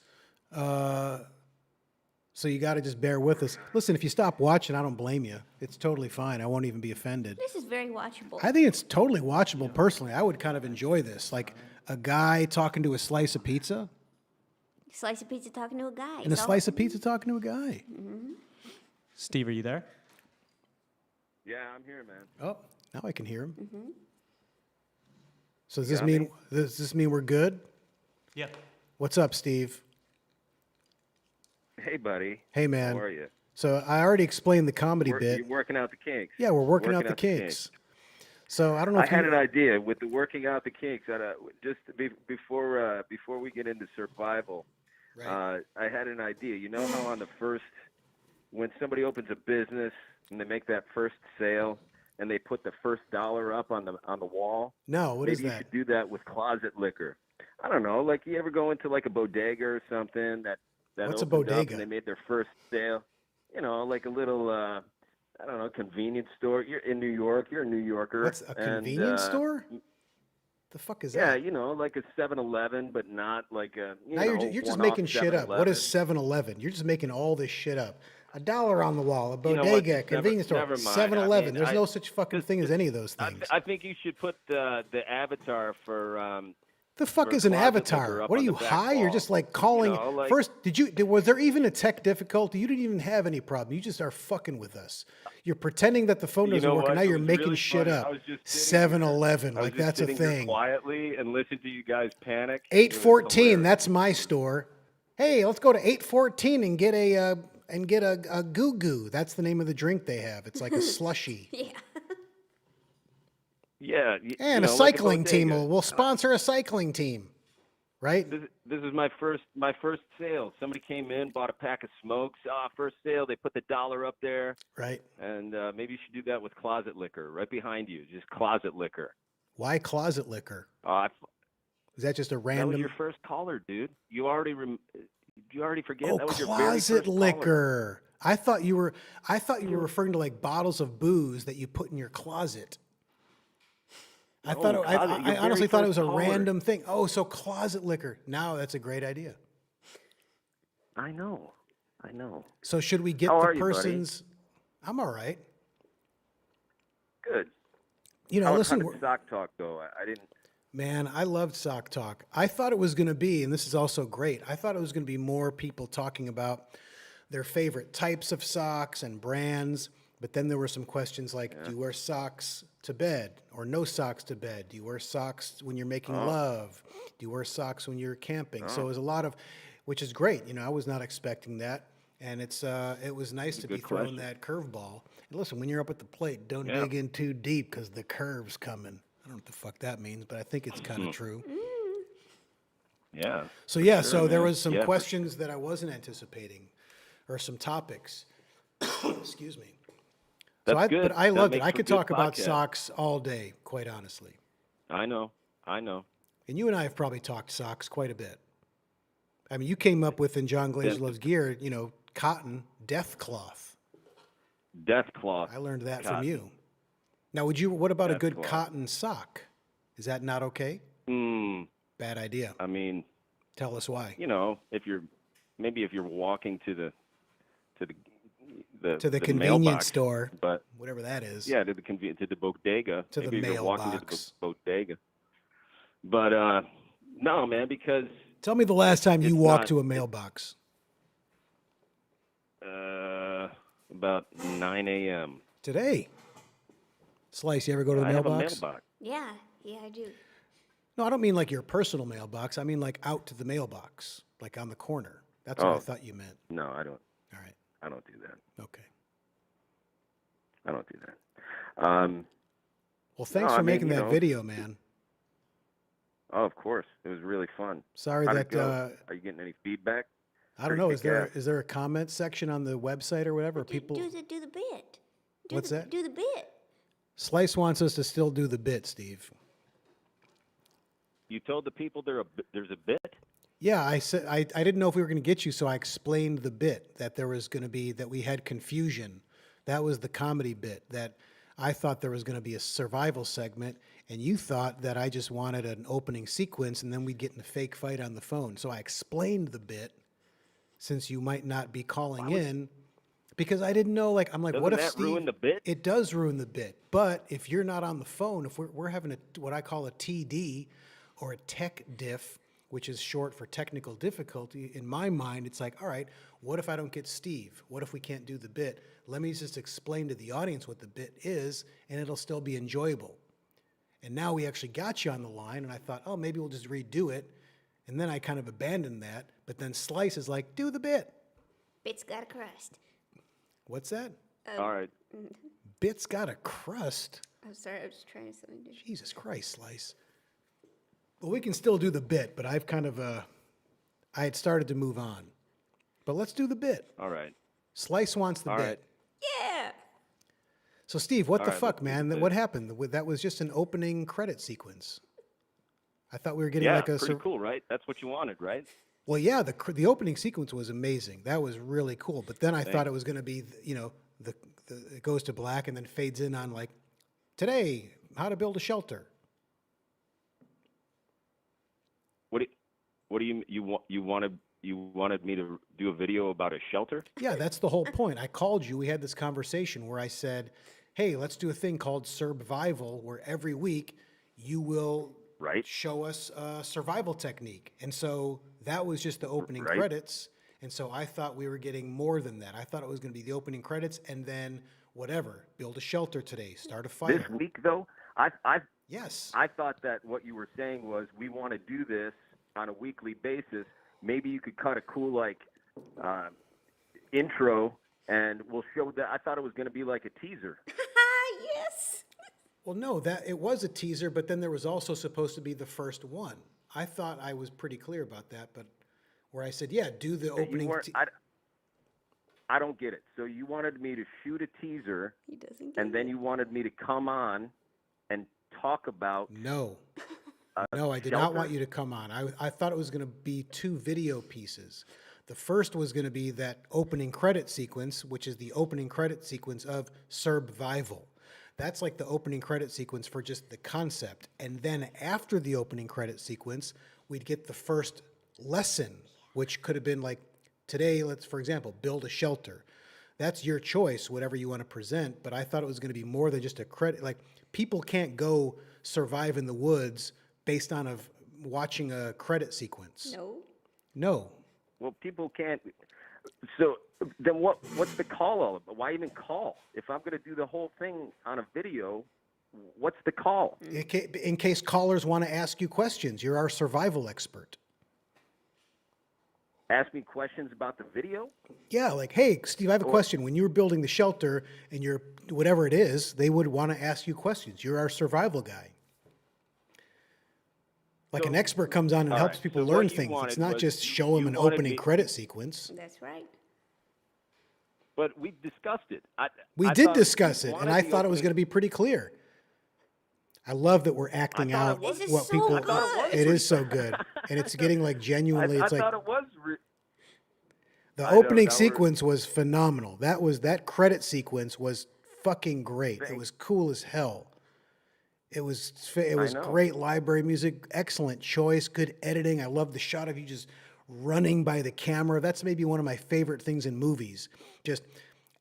So you got to just bear with us. Listen, if you stop watching, I don't blame you. It's totally fine. I won't even be offended. This is very watchable. I think it's totally watchable personally. I would kind of enjoy this. Like a guy talking to a slice of pizza. Slice of pizza talking to a guy. And a slice of pizza talking to a guy. Mm-hmm. Steve, are you there? Yeah, I'm here, man. Oh, now I can hear him. Mm-hmm. So does this mean we're good? Yeah. What's up, Steve? Hey, buddy. Hey, man. How are you? So I already explained the comedy bit. You're working out the kinks. Yeah, we're working out the kinks. So I don't know. I had an idea with the working out the kinks. Before we get into Surbival, Right. I had an idea. You know how on the first, when somebody opens a business and they make that first sale and they put the first dollar up on the wall? No, what is Maybe you that? should do that with closet liquor. I don't know. Like, you ever go into like a bodega or something that What's a opened up bodega? and they made their first sale? You know, like a little I don't know, convenience store. You're in New York. You're a New Yorker. What's a convenience store? The fuck is Yeah, that? you know, like a 7-Eleven, but not like a Now you're just making shit up. What is 7-Eleven? You're just making all this shit up. $1 on the wall, a You know what? bodega, convenience store, Never mind. 7-Eleven. I mean, There's no such fucking thing as any of those things. I think you should put the avatar for The fuck for is an closet avatar? liquor up What are on you the back high? You're wall. just like calling. know, like- First, was there even a tech difficulty? You didn't even have any problem. You just are fucking with us. You're pretending that the phone You doesn't know work, and what? now It you're was making really shit funny. up. I was just sitting here- 7-Eleven, I was like just that's a sitting here thing. quietly and listen to you guys panic. It was 814, hilarious. that's my store. Hey, let's go to 814 and get a goo goo. That's the name of the drink they have. It's like a slushy. Yeah. Yeah. And a cycling team will sponsor a cycling team, right? This is my first sale. Somebody came in, bought a pack of smokes. First sale. They put the dollar up there. Right. And maybe you should do that with closet liquor right behind you. Just closet liquor. Why closet liquor? Is that just a That random? was your first caller, dude. You already forget? Oh, That was your very closet first caller. liquor. I thought you were referring to like bottles of booze that you put in your closet. I No, thought closet, I your honestly very thought it first was a caller. random thing. Oh, so closet liquor. Now that's a great idea. I know. So should we get How the are you, buddy? person's? I'm all right. Good. You know, How listen, did sock talk go? I didn't. man, I loved Sock Talk. I thought it was going to be, and this is also great. I thought it was going to be more people talking about their favorite types of socks and brands. But then there were some questions like, do you wear socks to bed or no socks to bed? Do you wear socks when you're making love? Do you wear socks when you're camping? So it was a lot of, which is great. You know, I was not expecting that. And it was nice to be good thrown question. that curveball. And listen, when you're up at the plate, don't Yeah. dig in too deep because the curve's coming. I don't know what the fuck that means, but I think it's kind of true. Yeah. So yeah, sure, so there man. was some Yeah, for questions that I wasn't anticipating, or some topics. Excuse me. That's good. But I That loved it. makes I for could good talk about podcast. socks all day, quite honestly. I know. And you and I have probably talked socks quite a bit. I mean, you came up with in Jon Glaser Loves Gear, you know, cotton death cloth. Death cloth. I learned that from cotton. you. Now, what about a Death good cloth. cotton sock? Is that not okay? Bad idea. I mean, Tell us why. you know, if you're walking to the To the the convenience mailbox, store, but whatever that is. yeah, to the bodega. To the Maybe if you're walking to mailbox. the bodega. But no, man, because Tell me the last time you It's walked not- to a mailbox. about 9 a.m. Today. Slice, you ever go to the I have a mailbox? mailbox. Yeah, I do. No, I don't mean like your personal mailbox. I mean like out to the mailbox, like on the corner. That's what I Oh. thought you meant. No, I don't. All right. I don't do that. Okay. I don't do that. Well, thanks No, for I mean, making you that know. video, man. Oh, of course. It was really fun. Sorry How'd that it go? Are you getting any feedback? I don't know. Pretty kick-ass. Is there a comment section on the website or whatever? People. Do the bit. What's that? Do the bit. Slice wants us to still do the bit, Steve. You told the people there's a bit? Yeah, I said I didn't know if we were going to get you, so I explained the bit that there was going to be that we had confusion. That was the comedy bit that I thought there was going to be a survival segment, and you thought that I just wanted an opening sequence, and then we'd get in a fake fight on the phone. So I explained the bit, since you might not be calling in, because I didn't know. Like I'm like, what if Doesn't that Steve? ruin the bit? It does ruin the bit, but if you're not on the phone, if we're having what I call a TD or a tech diff, which is short for technical difficulty, in my mind, it's like, all right, what if I don't get Steve? What if we can't do the bit? Let me just explain to the audience what the bit is, and it'll still be enjoyable. And now we actually got you on the line, and I thought, oh, maybe we'll just redo it. And then I kind of abandoned that. But then Slice is like, do the bit. Bit's got a crust. What's that? All right. Bit's got a crust. I'm sorry, I was trying to something different. Jesus Christ, Slice. Well, we can still do the bit, but I've kind of, I had started to move on. But let's do the bit. All right. Slice wants the All bit. right. Yeah. So, Steve, what All the right, fuck, let's do the man? bit. What happened? That was just an opening credit sequence. I thought we were getting Yeah, like a. pretty cool, right? That's what you wanted, right? Well, yeah, the opening sequence was amazing. That was really cool. But then I thought it was going to be, you know, it goes to black and then fades in on like, today, how to build a shelter. What do you wanted me to do a video about a shelter? Yeah, that's the whole point. I called you. We had this conversation where I said, hey, let's do a thing called Surbival, where every week you will Right. show us a survival technique. And so that was just the opening Right. credits. And so I thought we were getting more than that. I thought it was going to be the opening credits and then whatever, build a shelter today, start a fire. This week, though, I Yes. thought that what you were saying was we want to do this on a weekly basis. Maybe you could cut a cool intro, and we'll show that. I thought it was going to be like a teaser. Yes. Well, no, that it was a teaser, but then there was also supposed to be the first one. I thought I was pretty clear about that, but where I said, yeah, do the You opening. weren't- I don't get it. So you wanted me to shoot a teaser, He doesn't get and then it. you wanted me to come on and talk about. No. No, I did not want you to come on. I thought it was going to be 2 video pieces. The first was going to be that opening credit sequence, which is the opening credit sequence of Surbival. That's like the opening credit sequence for just the concept. And then after the opening credit sequence, we'd get the first lesson, which could have been like, today, let's, for example, build a shelter. That's your choice, whatever you want to present. But I thought it was going to be more than just a credit. Like, people can't go survive in the woods based on watching a credit sequence. No. Well, people can't. So then what's the call all about? Why even call? If I'm going to do the whole thing on a video, what's the call? In case callers want to ask you questions, you're our survival expert. Ask me questions about the video? Yeah, like, hey, Steve, I have a question. When you were building the shelter and you're whatever it is, they would want to ask you questions. You're our survival guy. Like an expert comes on and helps people learn things. It's not just show them an opening credit sequence. That's right. But we discussed it. We did discuss it, and I thought it was going to be pretty clear. I love that we're acting out This is what so people. good. It is so good, and it's getting like genuinely. I It's like thought it was. the opening sequence was phenomenal. That credit sequence was fucking great. It was cool as hell. It was great library music, excellent choice, good editing. I love the shot of you just running by the camera. That's maybe one of my favorite things in movies. Just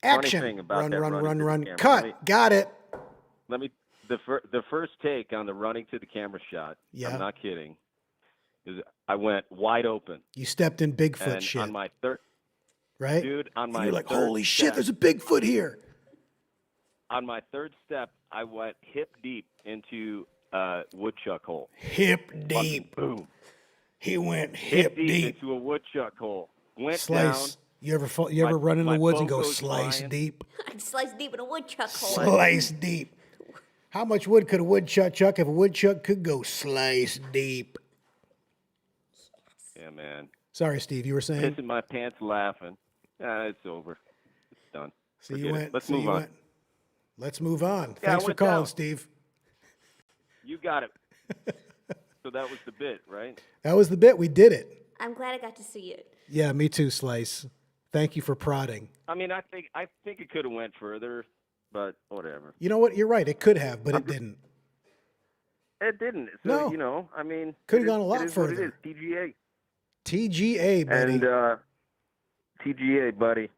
action, thing about run, that run, running run, to the run, camera. cut, got it. Let me the first take on the running to the camera shot. Yeah. I'm not kidding. Is I went wide open. You stepped in Bigfoot And shit, on my third, right? dude, on And my you're like, third holy shit, step- there's a Bigfoot here. On my third step, I went hip deep into a woodchuck hole. Hip Fucking deep. boom. He went Hip hip deep deep. into a woodchuck hole. Went Slice. down. You ever run in the my woods and boat go goes slice flying. deep? I'd slice deep in a woodchuck hole. Slice deep. How much wood could a woodchuck chuck if a woodchuck could go slice deep? Yeah, man. Sorry, Steve, you were saying? Pissing my pants laughing. It's over. It's done. So Forget you it. went. Let's so move you on. went, let's move on. Yeah, I Thanks for went calling, down. Steve. You got it. So that was the bit, right? That was the bit. We did it. I'm glad I got to see it. Yeah, me too, Slice. Thank you for prodding. I mean, I think it could have went further, but whatever. You know what? You're right. It could have, but it didn't. It didn't. So, No. you know, I mean, Could've it gone a is- lot it is what further. It is. TGA. TGA, buddy. And TGA, buddy.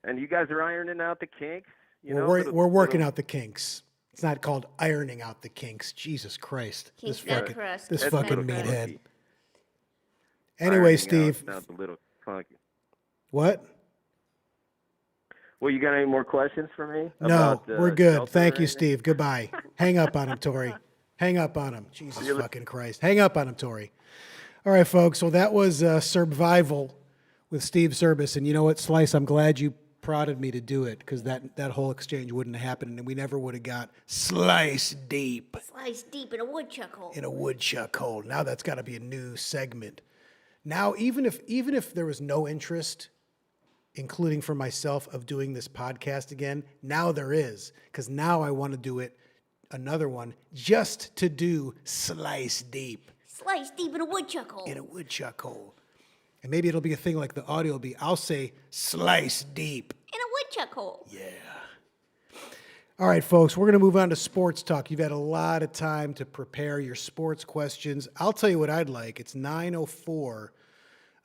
And you guys are ironing out the kinks. You know, we're working out the kinks. It's not called ironing out the kinks. Jesus Christ. Kinks This not fucking, crust, this kinks fucking not crust. meathead. Anyway, Steve. Sounds a little funky. What? Well, you got any more questions for me? No, about, we're good. shelter Thank or you, anything? Steve. Goodbye. Hang up on him, Tori. Hang up on him. Jesus fucking Christ. Hang up on him, Tori. All right, folks. So that was Surbival with Steve Cirbus. And you know what, Slice? I'm glad you prodded me to do it because that whole exchange wouldn't have happened and we never would have got slice deep Slice deep in a woodchuck hole. in a woodchuck hole. Now that's got to be a new segment. Now, even if there was no interest, including for myself, of doing this podcast again, now there is, because now I want to do it, another one, just to do slice deep Slice deep in a woodchuck hole. in a woodchuck hole. And maybe it'll be a thing like the audio will be, I'll say slice deep. In a woodchuck hole. Yeah. All right, folks, we're going to move on to sports talk. You've had a lot of time to prepare your sports questions. I'll tell you what I'd like. It's 9:04.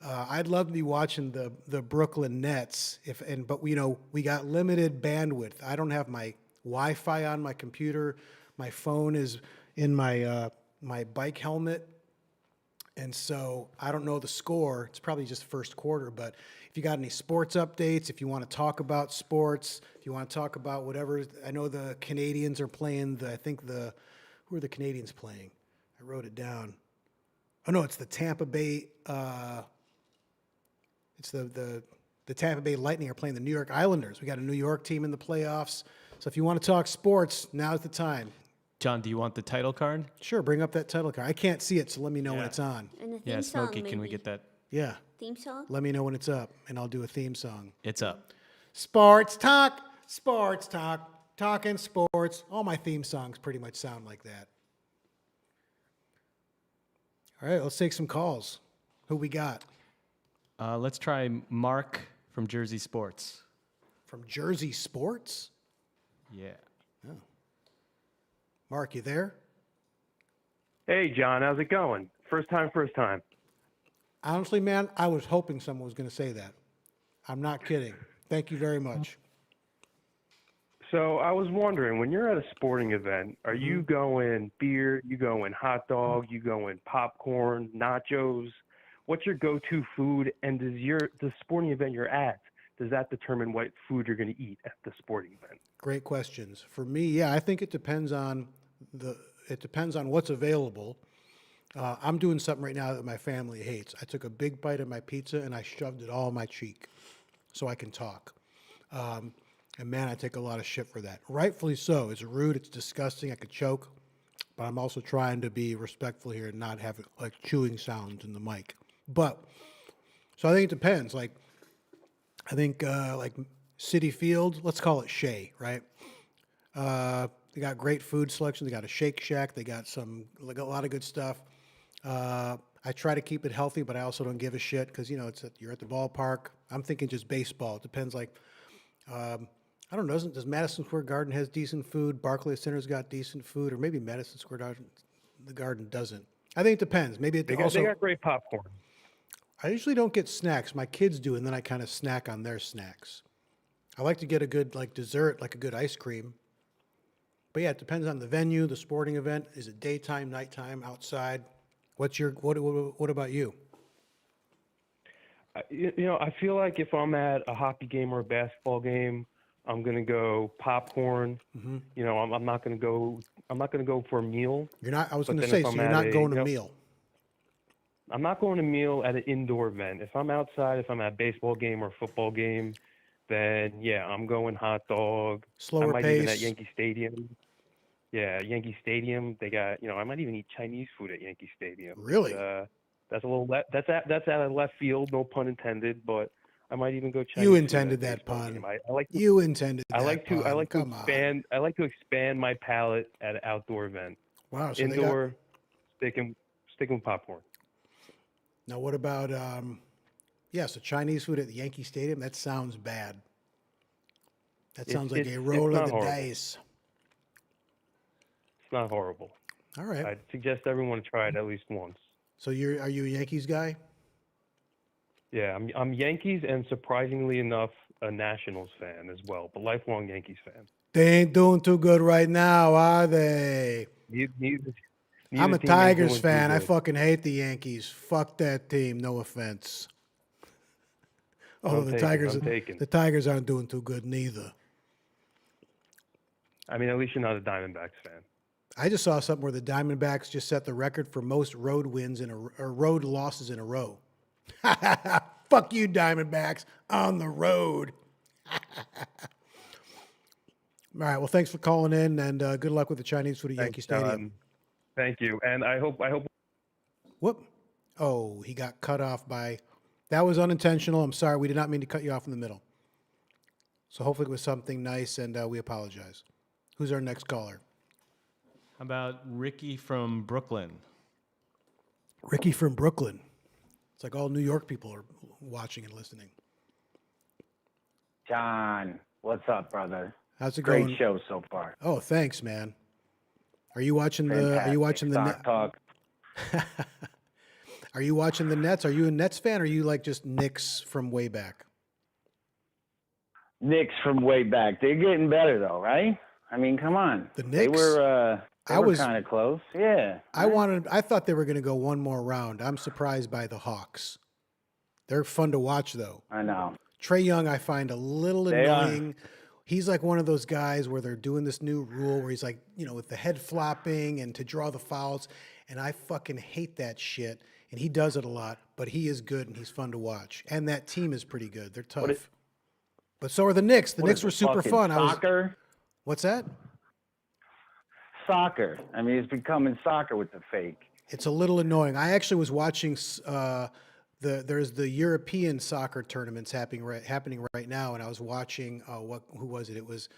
I'd love to be watching the Brooklyn Nets, but we got limited bandwidth. I don't have my Wi-Fi on my computer. My phone is in my my bike helmet. And so I don't know the score. It's probably just first quarter, but if you got any sports updates, if you want to talk about sports, if you want to talk about whatever, I know the Canadians are playing who are the Canadians playing? I wrote it down. Oh no, it's the Tampa Bay, it's the Tampa Bay Lightning are playing the New York Islanders. We got a New York team in the playoffs. So if you want to talk sports, now's the time. John, do you want the title card? Sure, bring up that title card. I can't see it, so let me know when it's on. And the theme Yeah, song, Smokey, can we maybe. get that? Yeah, Theme song? let me know when it's up, and I'll do a theme song. It's up. Sports talk, talking sports. All my theme songs pretty much sound like that. All right, let's take some calls. Who we got? Let's try Mark from Jersey Sports. From Jersey Sports? Yeah. Oh. Mark, you there? Hey, John, how's it going? First time. Honestly, man, I was hoping someone was going to say that. I'm not kidding. Thank you very much. So I was wondering, when you're at a sporting event, are you going beer, you going hot dog, you going popcorn, nachos? What's your go-to food, and the sporting event you're at, does that determine what food you're going to eat at the sporting event? Great questions. For me, yeah, I think it depends on what's available. I'm doing something right now that my family hates. I took a big bite of my pizza and I shoved it all in my cheek so I can talk. And man, I take a lot of shit for that. Rightfully so. It's rude. It's disgusting. I could choke. But I'm also trying to be respectful here and not have like chewing sounds in the mic. But, so I think it depends. Like, I think like City Field, let's call it Shea, right? They got great food selection. They got a Shake Shack. They got a lot of good stuff. I try to keep it healthy, but I also don't give a shit because, you know, you're at the ballpark. I'm thinking just baseball. It depends. Like, I don't know. Does Madison Square Garden has decent food? Barclays Center's got decent food, or maybe Madison Square Garden doesn't. I think it depends. Maybe They got great popcorn. I usually don't get snacks. My kids do, and then I kind of snack on their snacks. I like to get a good like dessert, like a good ice cream. But yeah, it depends on the venue, the sporting event. Is it daytime, nighttime, outside? What about you? I feel like if I'm at a hockey game or a basketball game, I'm gonna go popcorn. Mm-hmm. You know, I'm not gonna go for a meal. You're not. I was But going to then say, if so I'm you're at not going to meal. I'm not going to meal at an indoor event. If I'm outside, if I'm at a baseball game or a football game, then yeah, I'm going hot dog. Slower I might even pace. at Yankee Stadium. Yeah, Yankee Stadium. They got, I might even eat Chinese food at Yankee Stadium. Really? That's a little that's out of left field, no pun intended. But I might even go Chinese. You food intended at a that baseball pun. game. I like. You intended I that like to. pun. I like to Come on. expand. I like to expand my palate at an outdoor event. Wow. So Indoor, sticking with popcorn. Now, what about, so Chinese food at the Yankee Stadium? That sounds bad. That sounds like a roll of the dice. It's not horrible. All right. I'd suggest everyone try it at least once. So are you a Yankees guy? Yeah, I'm Yankees and surprisingly enough, a Nationals fan as well, but lifelong Yankees fan. They ain't doing too good right now, are they? I'm a Tigers fan. I fucking hate the Yankees. Fuck that team. No offense. Although the Tigers aren't doing too good neither. I mean, at least you're not a Diamondbacks fan. I just saw something where the Diamondbacks just set the record for most road wins or road losses in a row. Fuck you, Diamondbacks, on the road. All right. Well, thanks for calling in, and good luck with the Chinese food at Yankee Stadium. Thank you, and I hope. Whoop! Oh, he got cut off by. That was unintentional. I'm sorry. We did not mean to cut you off in the middle. So hopefully it was something nice, and we apologize. Who's our next caller? How about Ricky from Brooklyn? Ricky from Brooklyn. It's like all New York people are watching and listening. John, what's up, brother? How's it going? Great show so far. Oh, thanks, man. Are you watching the Stock talk? Are you watching the Nets? Are you a Nets fan, or are you like just Knicks from way back? Knicks from way back. They're getting better though, right? I mean, come on. The They Knicks? were I was kind of close. Yeah. I thought they were going to go one more round. I'm surprised by the Hawks. They're fun to watch, though. I know. Trae Young, I find a little They are. annoying. He's like one of those guys where they're doing this new rule where he's like, you know, with the head flopping and to draw the fouls. And I fucking hate that shit. And he does it a lot, but he is good and he's fun to watch. And that team is pretty good. They're tough. But so are the Knicks. The Knicks were super fun. Soccer? What's that? Soccer. I mean, it's becoming soccer with the fake. It's a little annoying. I actually was watching there's the European soccer tournaments happening right now, and I was watching who was it? It was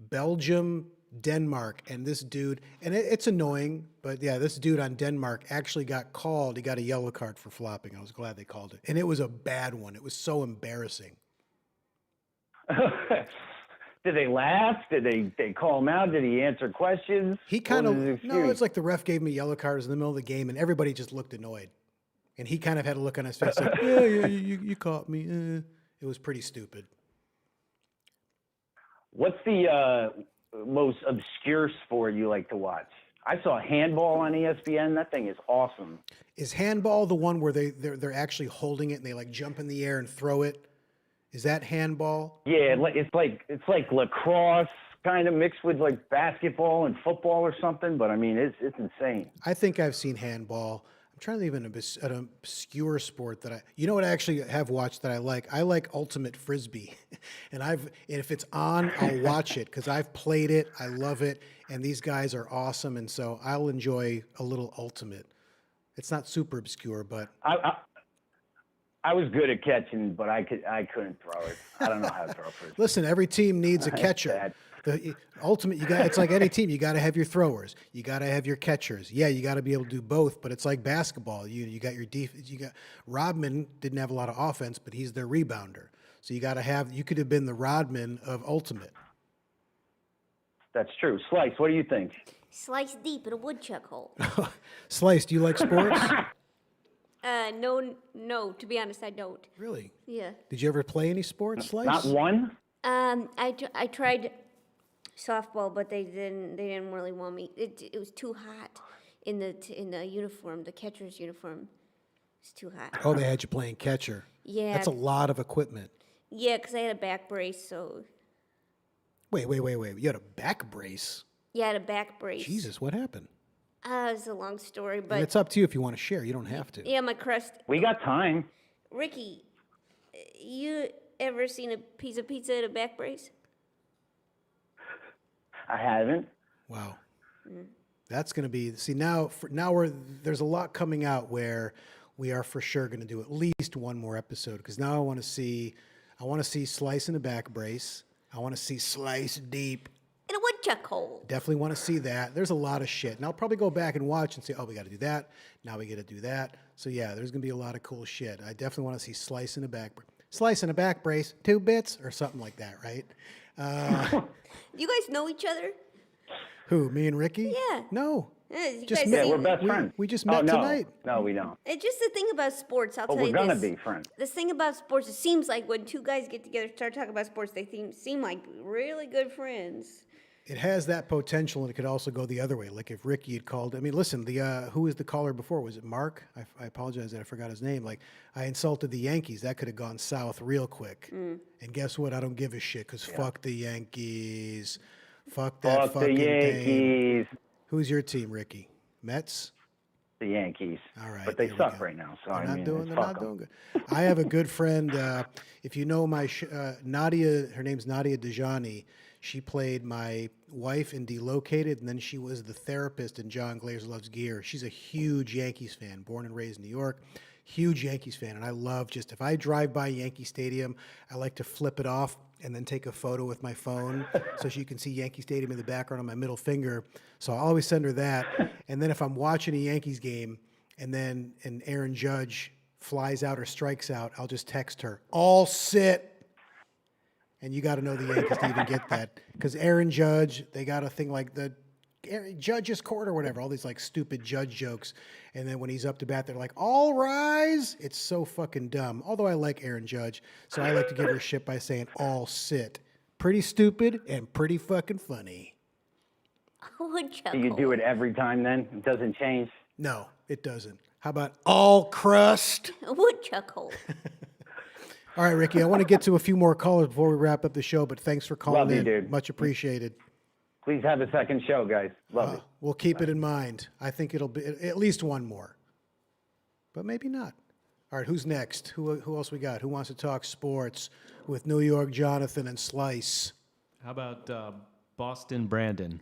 Belgium, Denmark, and this dude, and it's annoying, but yeah, this dude on Denmark actually got called. He got a yellow card for flopping. I was glad they called it, and it was a bad one. It was so embarrassing. Did they laugh? Did they call him out? Did he answer questions? He kind of no. It's like the ref gave him a yellow card. It was in the middle of the game, and everybody just looked annoyed. And he kind of had a look on his face like, yeah, you caught me. It was pretty stupid. What's the most obscure sport you like to watch? I saw handball on ESPN. That thing is awesome. Is handball the one where they're actually holding it and they like jump in the air and throw it? Is that handball? Yeah, it's like lacrosse kind of mixed with like basketball and football or something. But I mean, it's insane. I think I've seen handball. I'm trying to think of an obscure sport that you know what I actually have watched that I like? I like ultimate frisbee. And if it's on, I'll watch it because I've played it. I love it. And these guys are awesome. And so I'll enjoy a little ultimate. It's not super obscure, but I was good at catching, but I couldn't throw it. I don't know how to throw frisbee. Listen, every team needs a catcher. The ultimate, it's like any team. You got to have your throwers. You got to have your catchers. Yeah, you got to be able to do both. But it's like basketball. You got your defense. Rodman didn't have a lot of offense, but he's their rebounder. So you got to have. You could have been the Rodman of ultimate. That's true. Slice, what do you think? Slice deep in a woodchuck hole. Slice, do you like sports? No. To be honest, I don't. Really? Yeah. Did you ever play any sports, Slice? Not one. I tried softball, but they didn't really want me. It was too hot in the uniform, the catcher's uniform. It's too hot. Oh, they had you playing catcher. Yeah. That's a lot of equipment. Yeah, because I had a back brace, so. Wait. You had a back brace? Yeah, I had a back brace. Jesus, what happened? It's a long story, but. And it's up to you if you want to share. You don't have to. Yeah, my crust. We got time. Ricky, you ever seen a piece of pizza at a back brace? I haven't. Wow. That's going to be, now there's a lot coming out where we are for sure going to do at least one more episode because now I want to see Slice in a back brace. I want to see Slice deep. In a woodchuck hole. Definitely want to see that. There's a lot of shit. And I'll probably go back and watch and say, oh, we got to do that. Now we got to do that. So yeah, there's going to be a lot of cool shit. I definitely want to see Slice in a back brace, 2 bits or something like that, right? You guys know each other? Who, me and Ricky? Yeah. No. Yeah, we're best friends. We just met tonight. No, we don't. It's just the thing about sports, I'll tell you this. But we're going to be friends. The thing about sports, it seems like when two guys get together, start talking about sports, they seem like really good friends. It has that potential, and it could also go the other way. Like if Ricky had called, I mean, listen, who was the caller before? Was it Mark? I apologize that I forgot his name. Like I insulted the Yankees. That could have gone south real quick. And guess what? I don't give a shit because fuck the Yankees. Fuck that fucking the Yankees. Team. Who's your team, Ricky? Mets? The Yankees. All right. But they suck right now. So they're they're not doing good. I have a good friend. If you know my Nadia, her name's Nadia Dejani. She played my wife in Delocated, and then she was the therapist in Jon Glaser Loves Gear. She's a huge Yankees fan, born and raised in New York. Huge Yankees fan, and I love if I drive by Yankee Stadium, I like to flip it off and then take a photo with my phone so you can see Yankee Stadium in the background on my middle finger. So I always send her that. And then if I'm watching a Yankees game and Aaron Judge flies out or strikes out, I'll just text her, all sit. And you got to know the Yankees to even get that. Because Aaron Judge, they got a thing like the Judge's court or whatever, all these like stupid Judge jokes. And then when he's up to bat, they're like, all rise. It's so fucking dumb. Although I like Aaron Judge, so I like to give her shit by saying all sit. Pretty stupid and pretty fucking funny. Woodchuck Do you hole. do it every time then? It doesn't change? No, it doesn't. How about all crust? A woodchuck hole. All right, Ricky, I want to get to a few more callers before we wrap up the show, but thanks for calling Love you, in. dude. Much appreciated. Please have a second show, guys. Love it. We'll keep it in mind. I think it'll be at least one more, but maybe not. All right, who's next? Who else we got? Who wants to talk sports with New York Jonathan and Slice? How about Boston Brandon?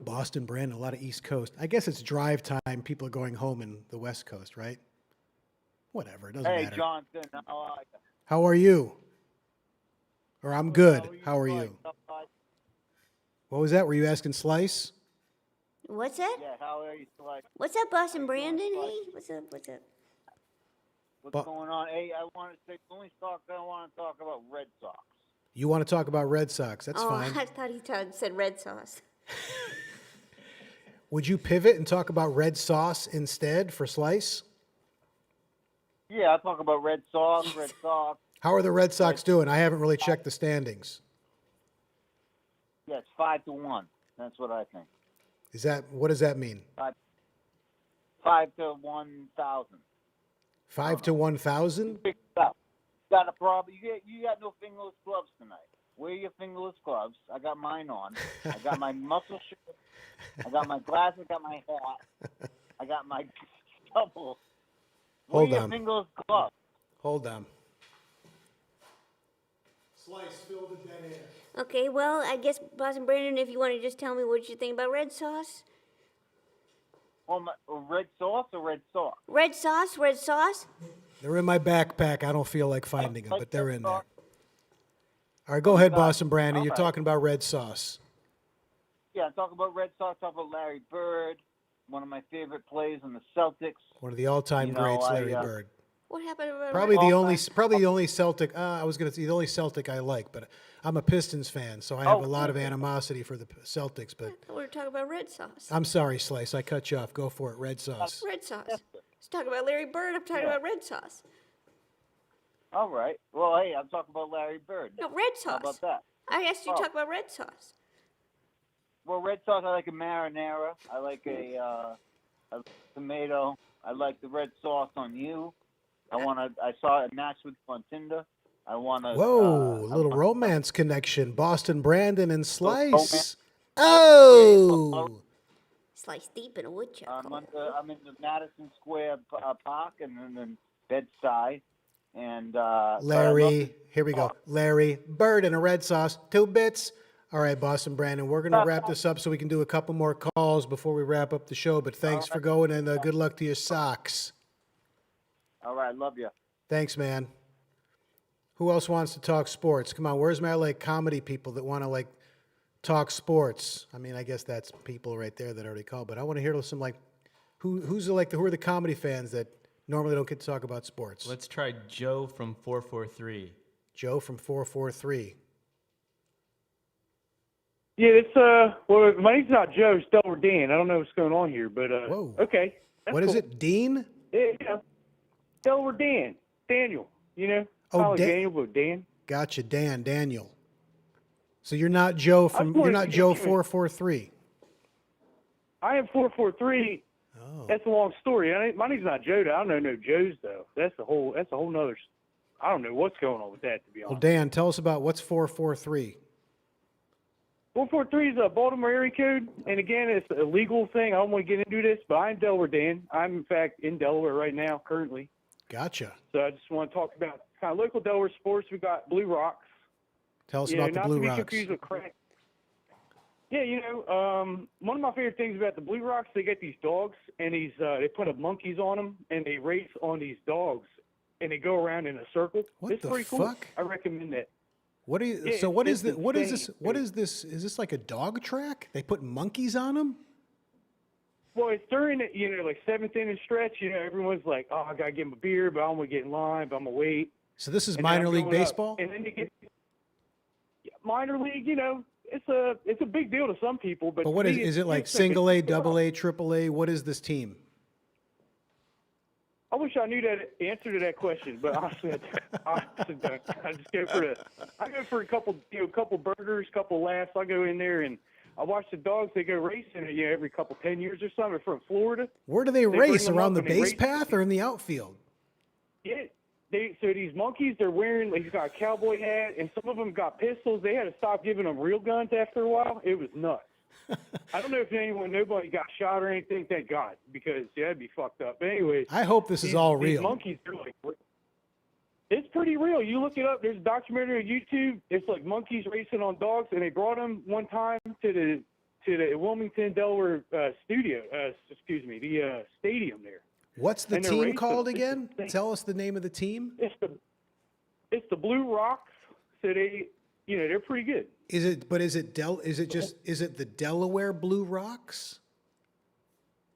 Boston, Brandon, a lot of East Coast. I guess it's drive time. People are going home in the West Coast, right? Whatever, it doesn't matter. Hey, Jonathan, how are you? How are you? Or I'm good. How are you? What was that? Were you asking Slice? What's that? Yeah, how are you, Slice? What's up, Boston Brandon? Hey, what's up? What's up? What's going on? Hey, I want to say, the only talk I want to talk about Red Sox. You want to talk about Red Sox? That's fine. I thought he said red sauce. Would you pivot and talk about red sauce instead for Slice? Yeah, I'll talk about Red Sox. How are the Red Sox doing? I haven't really checked the standings. Yeah, it's 5-1. That's what I think. What does that mean? 5 to 1,000. 5 to 1,000? Got a problem? You got no fingerless gloves tonight. Wear your fingerless gloves. I got mine on. I got my muscle shirt. I got my glasses. I got my hat. I got my stubble. Wear your fingerless gloves. Hold on. Slice, fill the dead air. Okay, well, I guess, Boston Brandon, if you want to just tell me what you think about red sauce. Red sauce or red sauce? Red sauce? They're in my backpack. I don't feel like finding them, but they're in there. All right, go ahead, Boston Brandon. You're talking about red sauce. Yeah, I'm talking about Red Sox. Talk about Larry Bird, one of my favorite players in the Celtics. One of the all-time greats, Larry Bird. What happened to Probably the only Celtic. I was going to say the only Celtic I like, but I'm a Pistons fan, so I have a lot of animosity for the Celtics. But we were talking about red sauce. I'm sorry, Slice. I cut you off. Go for it. Red sauce. Red sauce. Let's talk about Larry Bird. I'm talking about red sauce. All right. Well, hey, I'm talking about Larry Bird. No, red sauce. How about that? I asked you to talk about red sauce. Well, red sauce, I like a marinara. I like a tomato. I like the red sauce on you. I saw it matched with on Tinder. I want to. Whoa, a little romance connection. Boston Brandon and Slice. Oh. Slice deep in a woodchuck. I'm in the Madison Square Park and then Bed-Stuy. And Larry, here we go. Larry Bird and a red sauce, 2 bits. All right, Boston Brandon, we're going to wrap this up so we can do a couple more calls before we wrap up the show. But thanks for going, and good luck to your socks. All right, love you. Thanks, man. Who else wants to talk sports? Come on, where's my comedy people that want to talk sports? I mean, I guess that's people right there that already called, but I want to hear some who are the comedy fans that normally don't get to talk about sports? Let's try Joe from 443. Joe from 443. Yeah, it's well, my name's not Joe, it's Delaware Dan. I don't know what's going on here, but Whoa. Okay. What is it, Dean? Yeah, Delaware Dan, Daniel. Oh, Daniel, but Dan. Gotcha, Daniel. So you're not Joe 443. I am 443. Oh. That's a long story. My name's not Joe. I don't know no Joes though. That's a whole nother. I don't know what's going on with that, to be honest. Well, Dan, tell us about what's 443. 443 is a Baltimore area code, and again, it's a legal thing. I don't want to get into this, but I'm Delaware Dan. I'm, in fact, in Delaware right now, currently. Gotcha. So I just want to talk about kind of local Delaware sports. We got Blue Rocks. Tell us about the Blue Rocks. Not to be confused with crack. Yeah, one of my favorite things about the Blue Rocks, they get these dogs, and they put monkeys on them, and they race on these dogs, and they go around in a circle. What the pretty fuck? Cool. I recommend that. What are you? Yeah, so what is this? this? What is this? What is this? Is this like a dog track? They put monkeys on them? Well, it's during the, 7th inning stretch. Everyone's like, "Oh, I gotta get him a beer, but I don't want to get in line, but I'm gonna wait." So this is minor league baseball. And then they get minor league. It's a big deal to some people, but what is it like? Single A, double A, triple A? What is this team? I wish I knew that answer to that question, but honestly, I just go for a couple burgers, couple laughs. I go in there and I watch the dogs. They go racing, every 10 years or something. From Florida. Where do they race? bring them Around up the and they base race- path or in the outfield? Yeah. So these monkeys, they're wearing, he's got a cowboy hat, and some of them got pistols. They had to stop giving them real guns after a while. It was nuts. I don't know if nobody got shot or anything, thank God, because that'd be fucked up. But anyways, I hope this is all these real. monkeys are it's pretty real. You look it up. There's a documentary on YouTube. It's like monkeys racing on dogs, and they brought them one time to the Wilmington, Delaware the stadium there. What's the And they're team racing. called again? Tell us the name of the team. It's the Blue Rocks. So they're pretty good. Is it the Delaware Blue Rocks?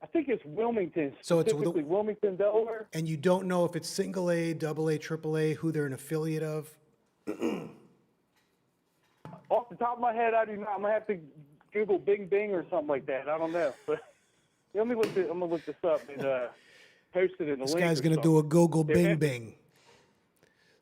I think it's Wilmington, So it's specifically Wilmington, Delaware. And you don't know if it's single A, double A, triple A, who they're an affiliate of? Off the top of my head, I do not. I'm gonna have to Google Bing Bing or something like that. I don't know, but I'm gonna look this up and post it in the This link. guy's or going to something. do a Google They're Bing at- Bing.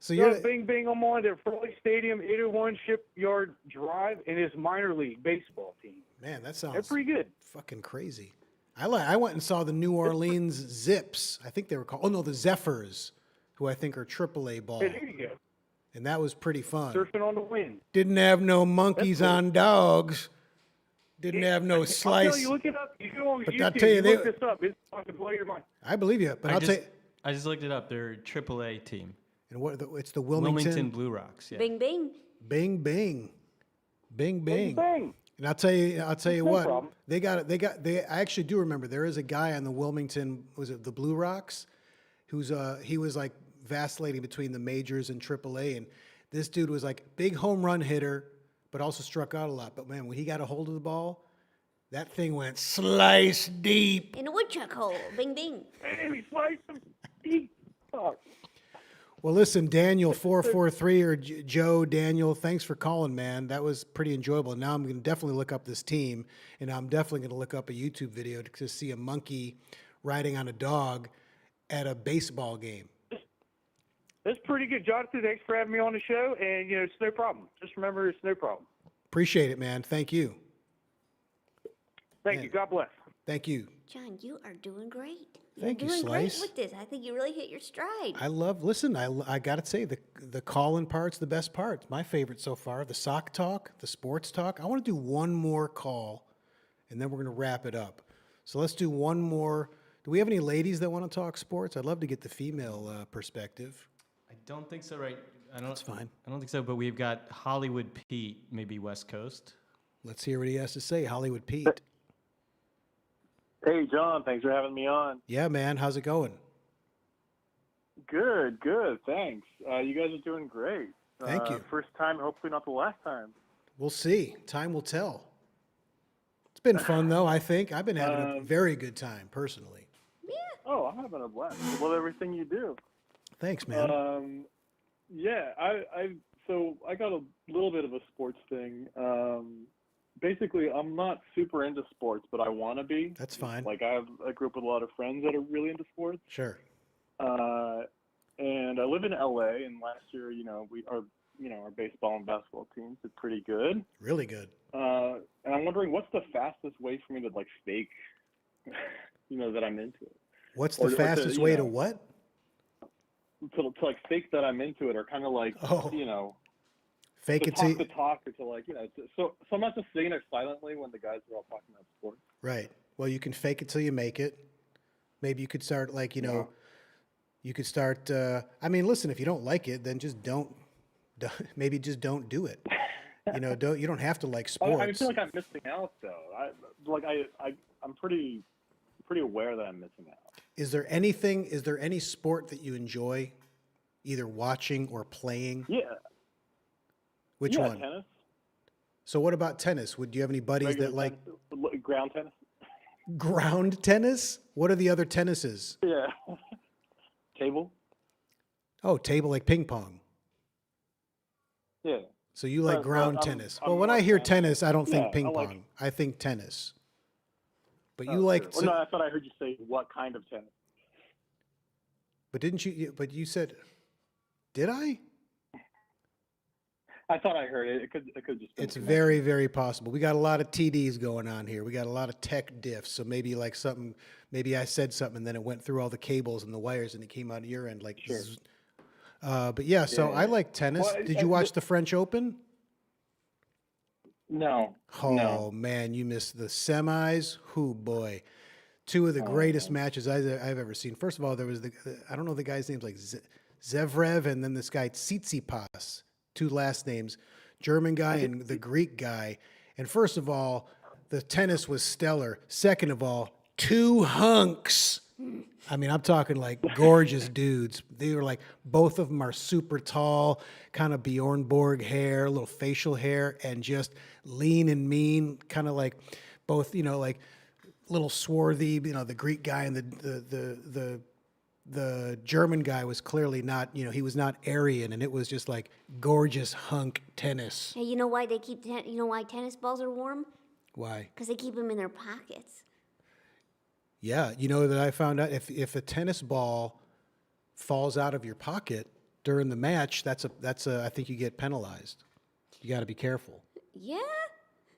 So Go you're to Bing Bing on mine. They're Frawley Stadium, 801 Shipyard Drive, and it's minor league baseball team. Man, that They're sounds pretty good. fucking crazy. I went and saw the New Orleans Zips. I think they were called. Oh no, the Zephyrs, who I think are AAA ball, Hey, there you go. and that was pretty fun. Surfing on the wind. Didn't have no monkeys cool. on dogs. Didn't have no I'll slice. tell you, look it up. You go on But YouTube. I'll tell you, look this up. It's going to blow your mind. I believe you, but I'll tell you. I just looked it up. They're a AAA team. And it's the Wilmington Blue Rocks. Yeah. Bing, bing. Bing Bing, Bing Bing. Bang. And I'll tell you no what, problem. I actually do remember there is a guy on the Wilmington, was it the Blue Rocks, he was like vacillating between the majors and AAA, and this dude was like big home run hitter, but also struck out a lot. But man, when he got a hold of the ball, that thing went slice deep. In a woodchuck hole. Bing, bing. And he sliced them deep. Fuck. Well, listen, Daniel 443 or Joe Daniel, thanks for calling, man. That was pretty enjoyable. Now I'm going to definitely look up this team, and I'm definitely going to look up a YouTube video to see a monkey riding on a dog at a baseball game. That's pretty good, Jonathan. Thanks for having me on the show, and it's no problem. Just remember, it's no problem. Appreciate it, man. Thank you. Thank you. God bless. Thank you. John, you are doing great. Thank you, You're doing Slice. great with this. I think you really hit your stride. I got to say, the call-in part's the best part. It's my favorite so far. The sock talk, the sports talk. I want to do one more call, and then we're going to wrap it up. So let's do one more. Do we have any ladies that want to talk sports? I'd love to get the female perspective. I don't think so, right? That's fine. I don't think so, but we've got Hollywood Pete, maybe West Coast. Let's hear what he has to say. Hollywood Pete. Hey, John, thanks for having me on. Yeah, man. How's it going? Good, thanks. You guys are doing great. Thank you. First time, hopefully not the last time. We'll see. Time will tell. It's been fun, though, I think. I've been having a very good time, personally. Oh, I'm having a blast. I love everything you do. Thanks, man. Yeah, so I got a little bit of a sports thing. Basically, I'm not super into sports, but I want to be. That's fine. Like, I have a group with a lot of friends that are really into sports. Sure. And I live in LA, and last year, our baseball and basketball teams did pretty good. Really good. And I'm wondering, what's the fastest way for me to fake, that I'm into it? What's the fastest way to what? To fake that I'm into it, or kind of Fake to it talk to the talk, or so I'm not just sitting there silently when the guys are all talking about sports. Right. Well, you can fake it till you make it. Maybe you could start you could start. Listen, if you don't like it, then just don't. Maybe just don't do it. You don't have to like sports. I feel like I'm missing out, though. I'm pretty aware that I'm missing out. Is there any sport that you enjoy, either watching or playing? Yeah. Which one? Tennis. So what about tennis? Do you have any buddies Regular that like tennis, ground tennis? ground tennis? What are the other tennises? Yeah. Table. Oh, table like ping pong. Yeah. So you like ground I'm- tennis. I'm Well, when more I hear fan. tennis, I don't think Yeah, ping I like- pong. I think tennis. But Oh, you like sure. Well, no, I thought I heard you say what kind of tennis. But didn't you? But you said, did I? I thought I heard it. It could just. It's very, very possible. We got a lot of TDs going on here. We got a lot of tech diffs. So maybe like something. Maybe I said something and then it went through all the cables and the wires and it came out of your end like. Sure. Zzz. But yeah, so I like tennis. Well, Did you watch the French Open? No. Oh no. man, you missed the semis. Who boy, two of the greatest matches I've ever seen. First of all, there was I don't know the guy's names like Zverev and then this guy Tsitsipas. Two last names, German guy and the Greek guy. And first of all, the tennis was stellar. Second of all, two hunks. I mean, I'm talking like gorgeous dudes. They were like, both of them are super tall, kind of Bjorn Borg hair, a little facial hair, and just lean and mean, kind of like both, like little swarthy, the Greek guy and the German guy was clearly not, he was not Aryan, and it was just like gorgeous hunk tennis. Hey, you know why they keep? You know why tennis balls are warm? Why? Because they keep them in their pockets. Yeah, you know that I found out if a tennis ball falls out of your pocket during the match, that's I think you get penalized. You got to be careful. Yeah.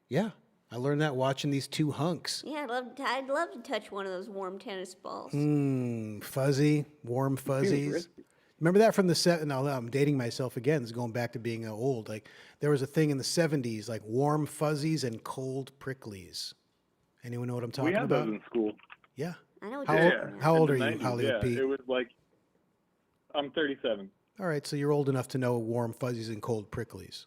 Yeah, I learned that watching these two hunks. Yeah, I'd love to touch one of those warm tennis balls. Fuzzy, warm fuzzies. Remember that from the set? Now I'm dating myself again. This is going back to being old. Like there was a thing in the '70s, like warm fuzzies and cold pricklies. Anyone know what I'm talking about? We had those in school. Yeah. I know. How old are In the you, 90s, Hollywood Pete? It was like, I'm 37. All right, so you're old enough to know warm fuzzies and cold pricklies.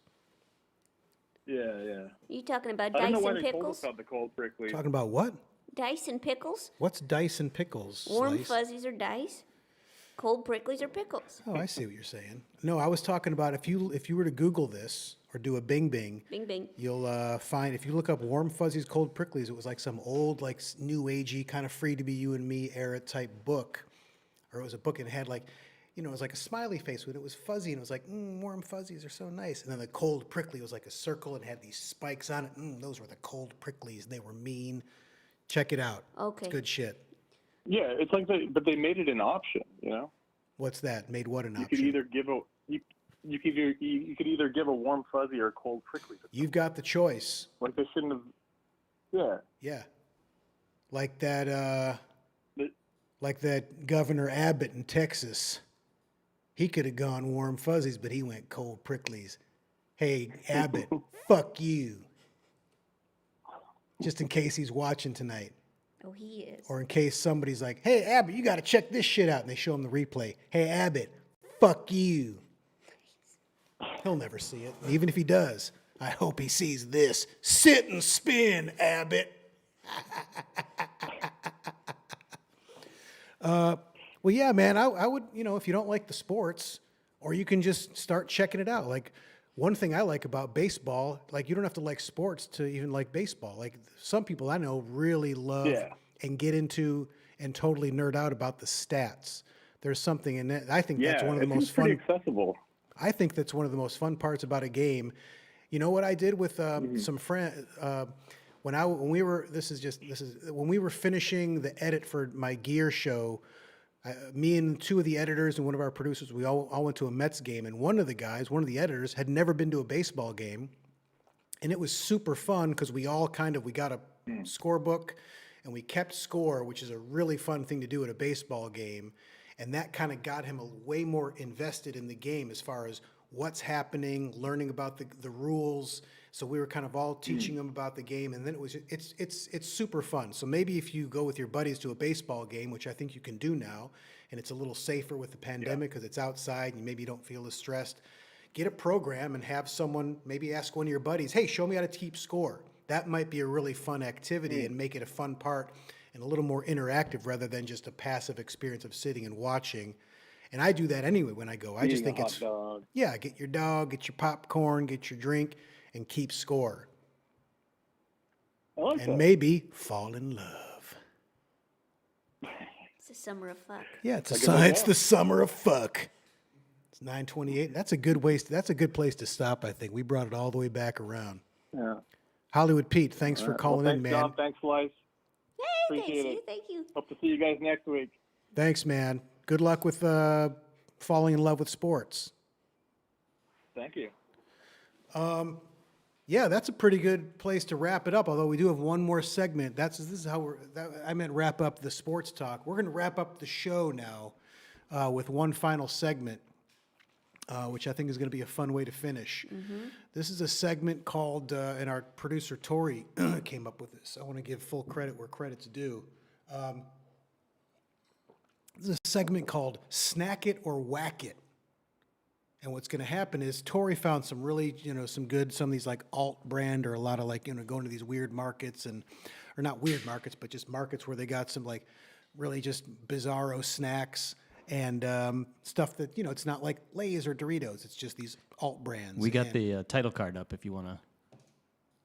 Yeah. You talking about I don't know dice why and they told us pickles? about the cold prickly. Talking about what? Dice and pickles? What's dice and pickles? Warm Slice? fuzzies are dice. Cold pricklies are pickles. Oh, I see what you're saying. No, I was talking about if you were to Google this or do a Bing, Bing bing. you'll find if you look up warm fuzzies, cold pricklies, it was like some old, like new agey kind of free to be you and me era type book, or it was a book and it had like, it was like a smiley face when it was fuzzy and it was like, warm fuzzies are so nice. And then the cold prickly was like a circle and had these spikes on it. Those were the cold pricklies. They were mean. Check it out. Okay. It's good shit. Yeah, it's like but they made it an option, What's that? Made what an You option? could either give you could either give a warm fuzzy or a cold prickly. You've got the choice. Like they shouldn't have. Yeah. Yeah. Like that Governor Abbott in Texas. He could have gone warm fuzzies, but he went cold pricklies. Hey, Abbott, fuck you. Just in case he's watching tonight. Oh, he is. Or in case somebody's like, hey, Abbott, you got to check this shit out. And they show him the replay. Hey, Abbott, fuck you. He'll never see it. Even if he does, I hope he sees this. Sit and spin, Abbott. Well, yeah, man, I would, if you don't like the sports, or you can just start checking it out. Like, one thing I like about baseball, like, you don't have to like sports to even like baseball. Like, some people I know really love and get into and totally nerd out about the stats. There's something in it. I think that's one of the most fun. Accessible. I think that's one of the most fun parts about a game. You know what I did with some friends when we were finishing the edit for my gear show. Me and two of the editors and one of our producers, we all went to a Mets game, and one of the editors, had never been to a baseball game, and it was super fun because we got a scorebook, and we kept score, which is a really fun thing to do at a baseball game, and that kind of got him way more invested in the game as far as what's happening, learning about the rules. So we were kind of all teaching him about the game, and then it's super fun. So maybe if you go with your buddies to a baseball game, which I think you can do now, and it's a little safer with the pandemic because it's outside and you maybe don't feel as stressed, get a program and have someone, maybe ask one of your buddies, hey, show me how to keep score. That might be a really fun activity and make it a fun part and a little more interactive rather than just a passive experience of sitting and watching. And I do that anyway when I go. I just think it's, yeah, get your dog, get your popcorn, get your drink, and keep score. And maybe fall in love. It's the summer of fuck. Yeah, it's the summer of fuck. It's 9:28. That's a good place to stop, I think. We brought it all the way back around. Yeah. Hollywood Pete, thanks for calling in, man. Thanks, John. Thanks, Lice. Hey, Appreciate thanks, it. Thank you. Hope to see you guys next week. Thanks, man. good luck with falling in love with sports. Thank you. Yeah, that's a pretty good place to wrap it up. Although we do have one more segment. This is how I meant wrap up the sports talk. We're going to wrap up the show now with one final segment, which I think is going to be a fun way to finish. This is a segment called, and our producer Tori came up with this. I want to give full credit where credit's due. This is a segment called Snack It or Whack It. And what's going to happen is Tori found some really, some of these like alt brand or a lot of like, going to these weird markets or not weird markets, but just markets where they got some like really just bizarro snacks and stuff that, it's not like Lay's or Doritos. It's just these alt brands. We got the title card up if you want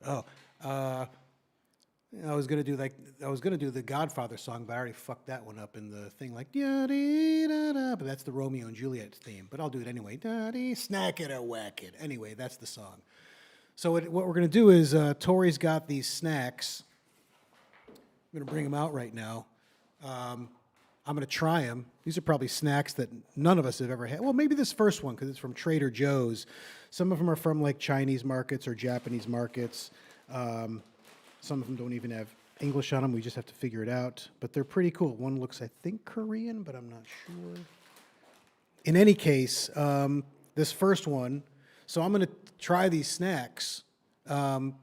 to. I was gonna do the Godfather song, but I already fucked that one up in the thing like da-dee-da-da, but that's the Romeo and Juliet theme. But I'll do it anyway. Da-dee, snack it or whack it. Anyway, that's the song. So what we're gonna do is Tori's got these snacks. I'm gonna bring them out right now. I'm gonna try them. These are probably snacks that none of us have ever had. Well, maybe this first one because it's from Trader Joe's. Some of them are from like Chinese markets or Japanese markets. Some of them don't even have English on them. We just have to figure it out. But they're pretty cool. One looks, I think, Korean, but I'm not sure. In any case, this first one, so I'm going to try these snacks. And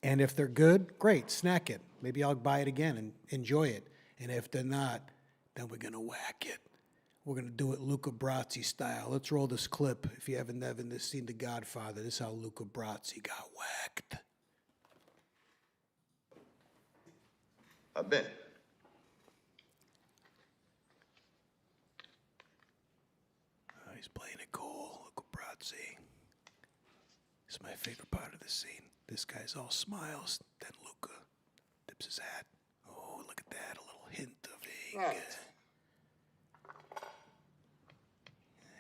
if they're good, great, snack it. Maybe I'll buy it again and enjoy it. And if they're not, then we're going to whack it. We're going to do it Luca Brasi style. Let's roll this clip. If you haven't seen The Godfather, this is how Luca Brasi got whacked. Bene. He's playing it cool, Luca Brasi. It's my favorite part of the scene. This guy's all smiles, then Luca dips his hat. Oh, look at that, a little hint of ink.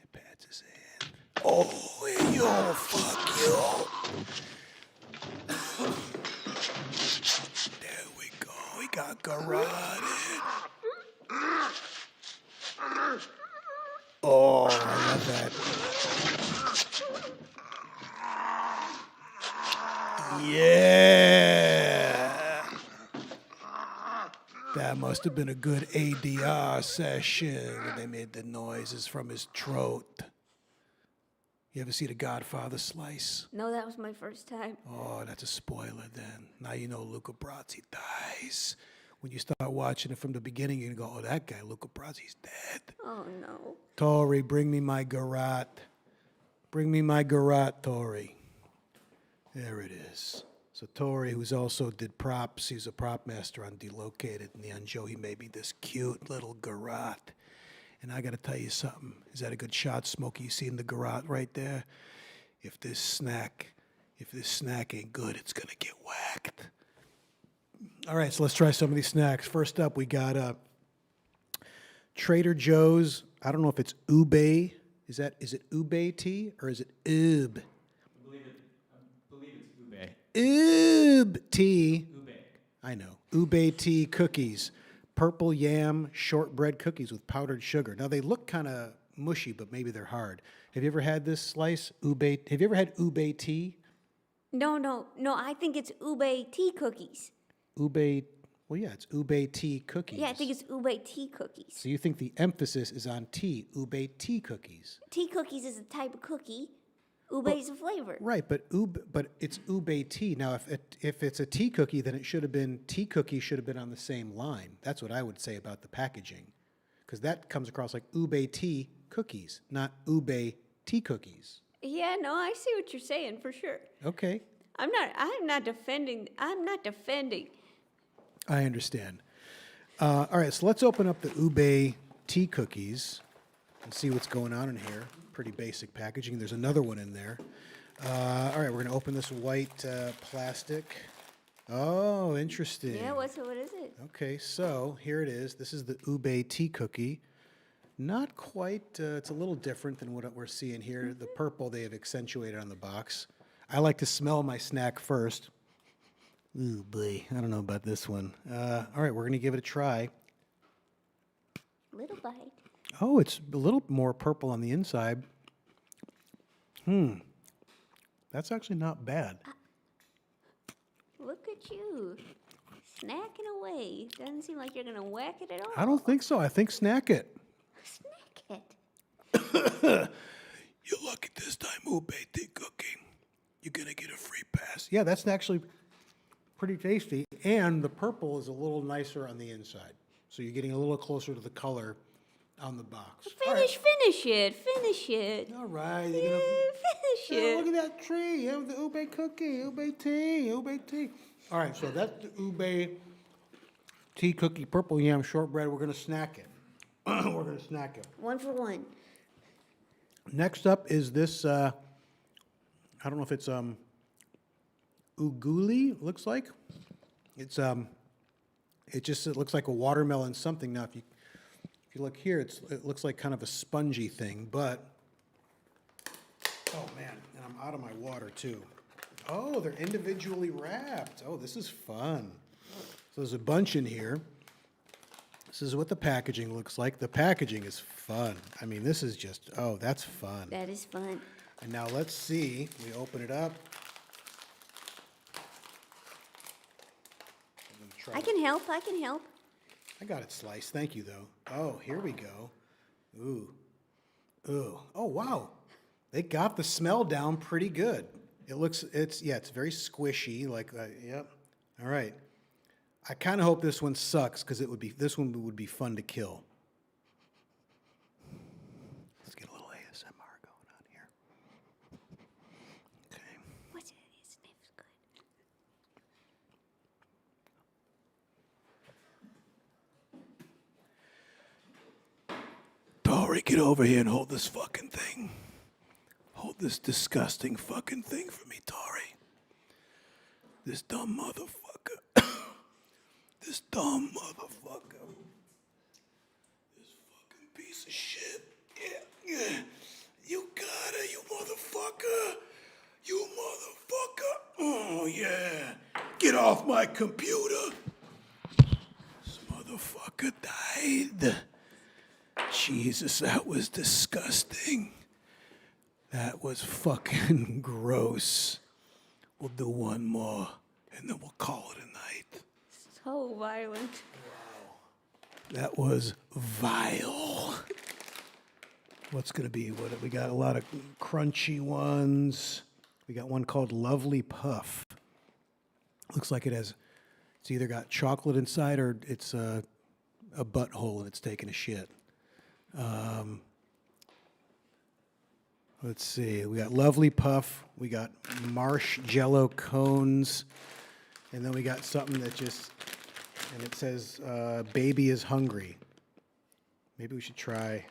He pats his hand. Oh, hey, yo, fuck you. We got garroted. Oh, I love that. Yeah. That must have been a good ADR session. They made the noises from his throat. You ever see The Godfather slice? No, that was my first time. Oh, that's a spoiler then. Now you know Luca Brasi dies. When you start watching it from the beginning, you're going to go, oh, that guy, Luca Brasi's dead. Oh, no. Tori, bring me my garrote. Bring me my garrote, Tori. There it is. So Tori, who's also did props, he's a prop master on Delocated. And the on Joe, he made me this cute little garrote. And I got to tell you something. Is that a good shot, Smokey? You seen the garrote right there? If this snack ain't good, it's going to get whacked. All right, so let's try some of these snacks. First up, we got Trader Joe's. I don't know if it's ube. Is it ube tea or is it ube? I believe it's ube. Ube tea. Ube. I know. Ube tea cookies. Purple yam shortbread cookies with powdered sugar. Now, they look kind of mushy, but maybe they're hard. Have you ever had this slice? Ube. Have you ever had ube tea? No, I think it's ube tea cookies. Ube, well, yeah, it's ube tea cookies. Yeah, I think it's ube tea cookies. So you think the emphasis is on tea, ube tea cookies. Tea cookies is a type of cookie. Ube is a flavor. Right, but it's ube tea. Now, if it's a tea cookie, then it should have been, tea cookie should have been on the same line. That's what I would say about the packaging. Because that comes across like ube tea cookies, not ube tea cookies. Yeah, no, I see what you're saying for sure. Okay. I'm not defending. I understand. All right, so let's open up the ube tea cookies and see what's going on in here. Pretty basic packaging. There's another one in there. All right, we're going to open this white plastic. Oh, interesting. Yeah, what is it? Okay, so here it is. This is the ube tea cookie. Not quite, it's a little different than what we're seeing here. The purple they have accentuated on the box. I like to smell my snack first. Ooh, boy, I don't know about this one. All right, we're going to give it a try. Little bite. Oh, it's a little more purple on the inside. That's actually not bad. Look at you. Snacking away. Doesn't seem like you're going to whack it at all. I don't think so. I think snack it. Snack it. You lucky this time, ube tea cookie. You're going to get a free pass. Yeah, that's actually pretty tasty. And the purple is a little nicer on the inside. So you're getting a little closer to the color on the box. Finish it. All right. Yeah, You're gonna, finish it. look at that tree. You have the ube cookie, ube tea. All right, so that's the ube tea cookie, purple yam shortbread. We're going to snack it. We're going to snack it. 1 for 1. Next up is this, I don't know if it's uguli, looks like. It's it looks like a watermelon something. Now, if you look here, it looks like kind of a spongy thing, but, oh man, and I'm out of my water too. Oh, they're individually wrapped. Oh, this is fun. So there's a bunch in here. This is what the packaging looks like. The packaging is fun. I mean, this is just, oh, that's fun. That is fun. And now let's see, we open it up. I can help. I got it sliced, thank you though. Oh, here we go. Ooh. Oh, wow. They got the smell down pretty good. It's very squishy, yep. All right. I kind of hope this one sucks because this one would be fun to kill. Let's get a little ASMR going on here. Okay. What's it? It sniffs good. Tori, get over here and hold this fucking thing. Hold this disgusting fucking thing for me, Tori. This dumb motherfucker. This dumb motherfucker. This fucking piece of shit. Yeah. You got it, you motherfucker. You motherfucker. Oh, yeah. Get off my computer. This motherfucker died. Jesus, that was disgusting. That was fucking gross. We'll do one more, and then we'll call it a night. So violent. That was vile. What's going to be? We got a lot of crunchy ones. We got one called Lovely Puff. Looks like it's either got chocolate inside or it's a butthole and it's taking a shit. Let's see. We got Lovely Puff. We got Marsh Jello cones. And then we got something that and it says, baby is hungry. Maybe we should try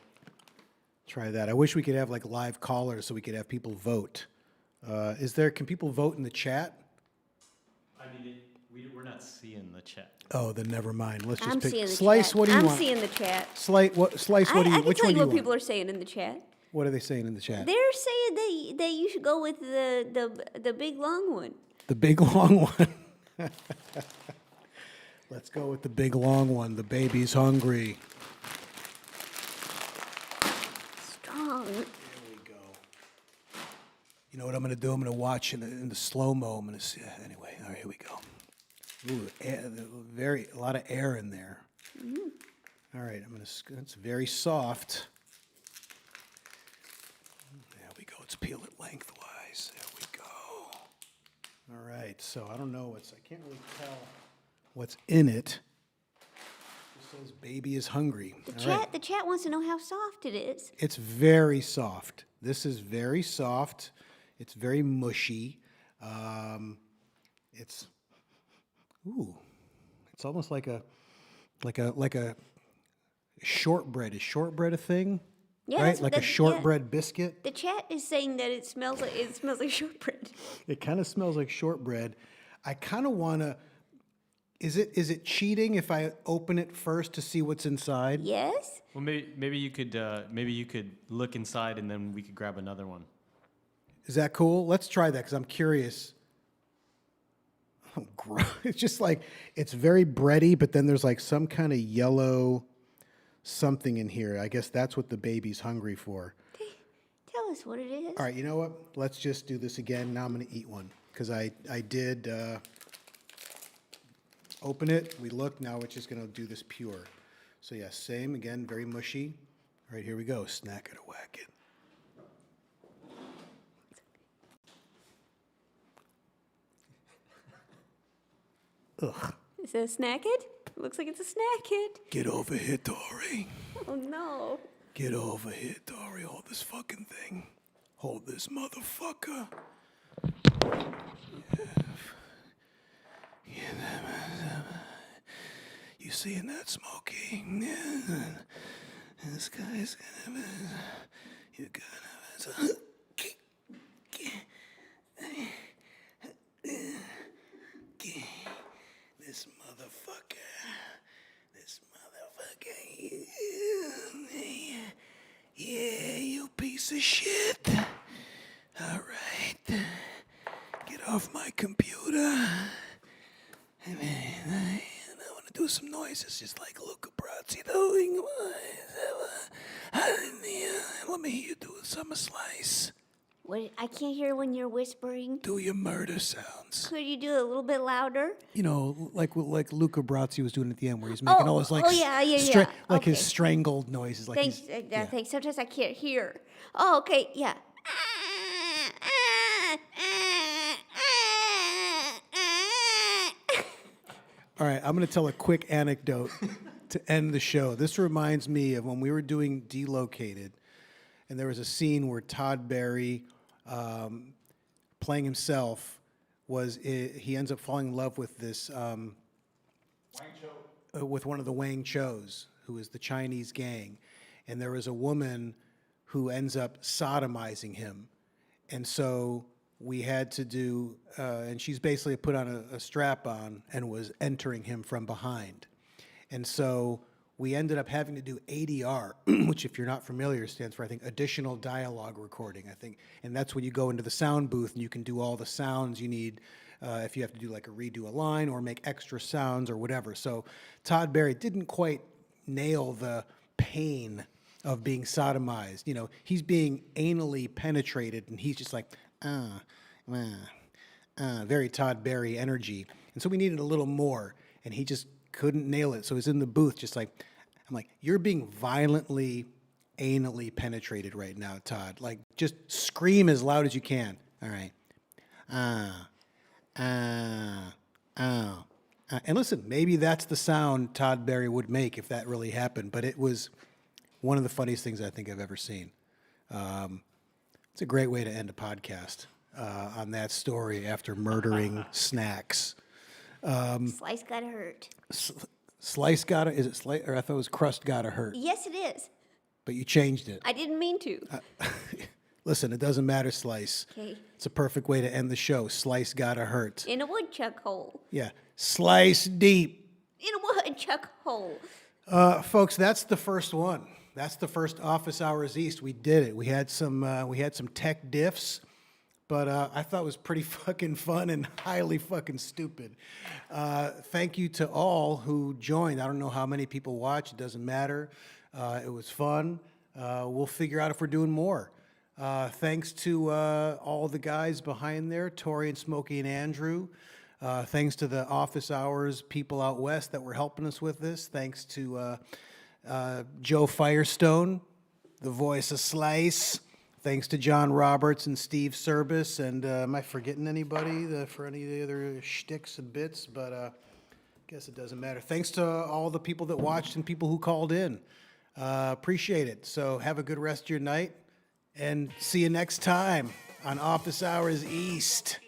that. I wish we could have like live callers so we could have people vote. Can people vote in the chat? I mean, we're not seeing the chat. Oh, then never mind. Let's just I'm pick. seeing the Slice, chat. what do you want? I'm seeing the chat. Slice, what do you, I can which tell one you do you what people want? are saying in the chat. What are they saying in the chat? They're saying that you should go with the big long one. The big long one. Let's go with the big long one. The baby's hungry. Strong. There we go. You know what I'm going to do? I'm going to watch in the slow-mo. I'm going to see. Anyway, all right, here we go. Ooh, a lot of air in there. Mm-hmm. All right, it's very soft. There we go. Let's peel it lengthwise. There we go. All right, so I don't know I can't really tell what's in it. It says baby is hungry. The chat wants to know how soft it is. It's very soft. This is very soft. It's very mushy. It's almost like a shortbread. Is shortbread a thing? Yeah, right? Like a shortbread biscuit. The chat is saying that it smells like shortbread. It kind of smells like shortbread. I kind of want to. Is it cheating if I open it first to see what's inside? Yes. Well, maybe you could look inside and then we could grab another one. Is that cool? Let's try that because I'm curious. Oh, gross. It's just like, it's very bready, but then there's like some kind of yellow something in here. I guess that's what the baby's hungry for. Tell us what it is. All right, you know what? Let's just do this again. Now I'm going to eat one because I did open it. We looked. Now we're just going to do this pure. So, yeah, same again, very mushy. All right, here we go. Snack it or whack it. Ugh. Is it a snack it? Looks like it's a snack it. Get over here, Tori. Oh no. Get over here, Tori. Hold this fucking thing. Hold this motherfucker. You seeing that, Smokey? This guy's gonna be... You're gonna... This motherfucker. Yeah, you piece of shit. All right. Get off my computer. I want to do some noises just like Luca Brasi doing. Let me hear you do some slice. What? I can't hear when you're whispering. Do your murder sounds. Could you do it a little bit louder? You know, like Luca Brasi was doing at the end, where he's making all his like, yeah. like his Okay. strangled noises. Like Thanks. he's, Thanks. Sometimes I can't hear. Oh, okay. Yeah. All right, I'm going to tell a quick anecdote to end the show. This reminds me of when we were doing Delocated, and there was a scene where Todd Barry, playing himself, he ends up falling in love with this with one of the Wang Chos, who is the Chinese gang, and there is a woman who ends up sodomizing him, and so we had to do, and she's basically put on a strap on and was entering him from behind. And so we ended up having to do ADR, which if you're not familiar stands for, I think, additional dialogue recording, I think. And that's when you go into the sound booth and you can do all the sounds you need if you have to do like redo a line or make extra sounds or whatever. So Todd Barry didn't quite nail the pain of being sodomized. You know, he's being anally penetrated and he's just like, very Todd Barry energy. And so we needed a little more, and he just couldn't nail it. So he's in the booth just like, I'm like, you're being violently, anally penetrated right now, Todd. Like, just scream as loud as you can. All right. And listen, maybe that's the sound Todd Barry would make if that really happened, but it was one of the funniest things I think I've ever seen. It's a great way to end a podcast on that story after murdering snacks. Slice gotta hurt. Slice gotta, is it slice, or I thought it was crust gotta hurt, Yes, it is. but you changed it. I didn't mean to. Listen, it doesn't matter, Slice. Okay. It's a perfect way to end the show. Slice gotta hurt. In a woodchuck hole. Yeah, slice deep. In a woodchuck hole. Folks, that's the first one. That's the first Office Hours East. We did it. We had some tech diffs, but I thought it was pretty fucking fun and highly fucking stupid. Thank you to all who joined. I don't know how many people watched. It doesn't matter. It was fun. We'll figure out if we're doing more. Thanks to all the guys behind there, Tori and Smokey and Andrew. Thanks to the Office Hours people out west that were helping us with this. Thanks to Jo Firestone, the voice of Slice. Thanks to John Roberts and Steve Cirbus. And am I forgetting anybody for any of the other shticks and bits? But I guess it doesn't matter. Thanks to all the people that watched and people who called in. Appreciate it. So have a good rest of your night. And see you next time on Office Hours East.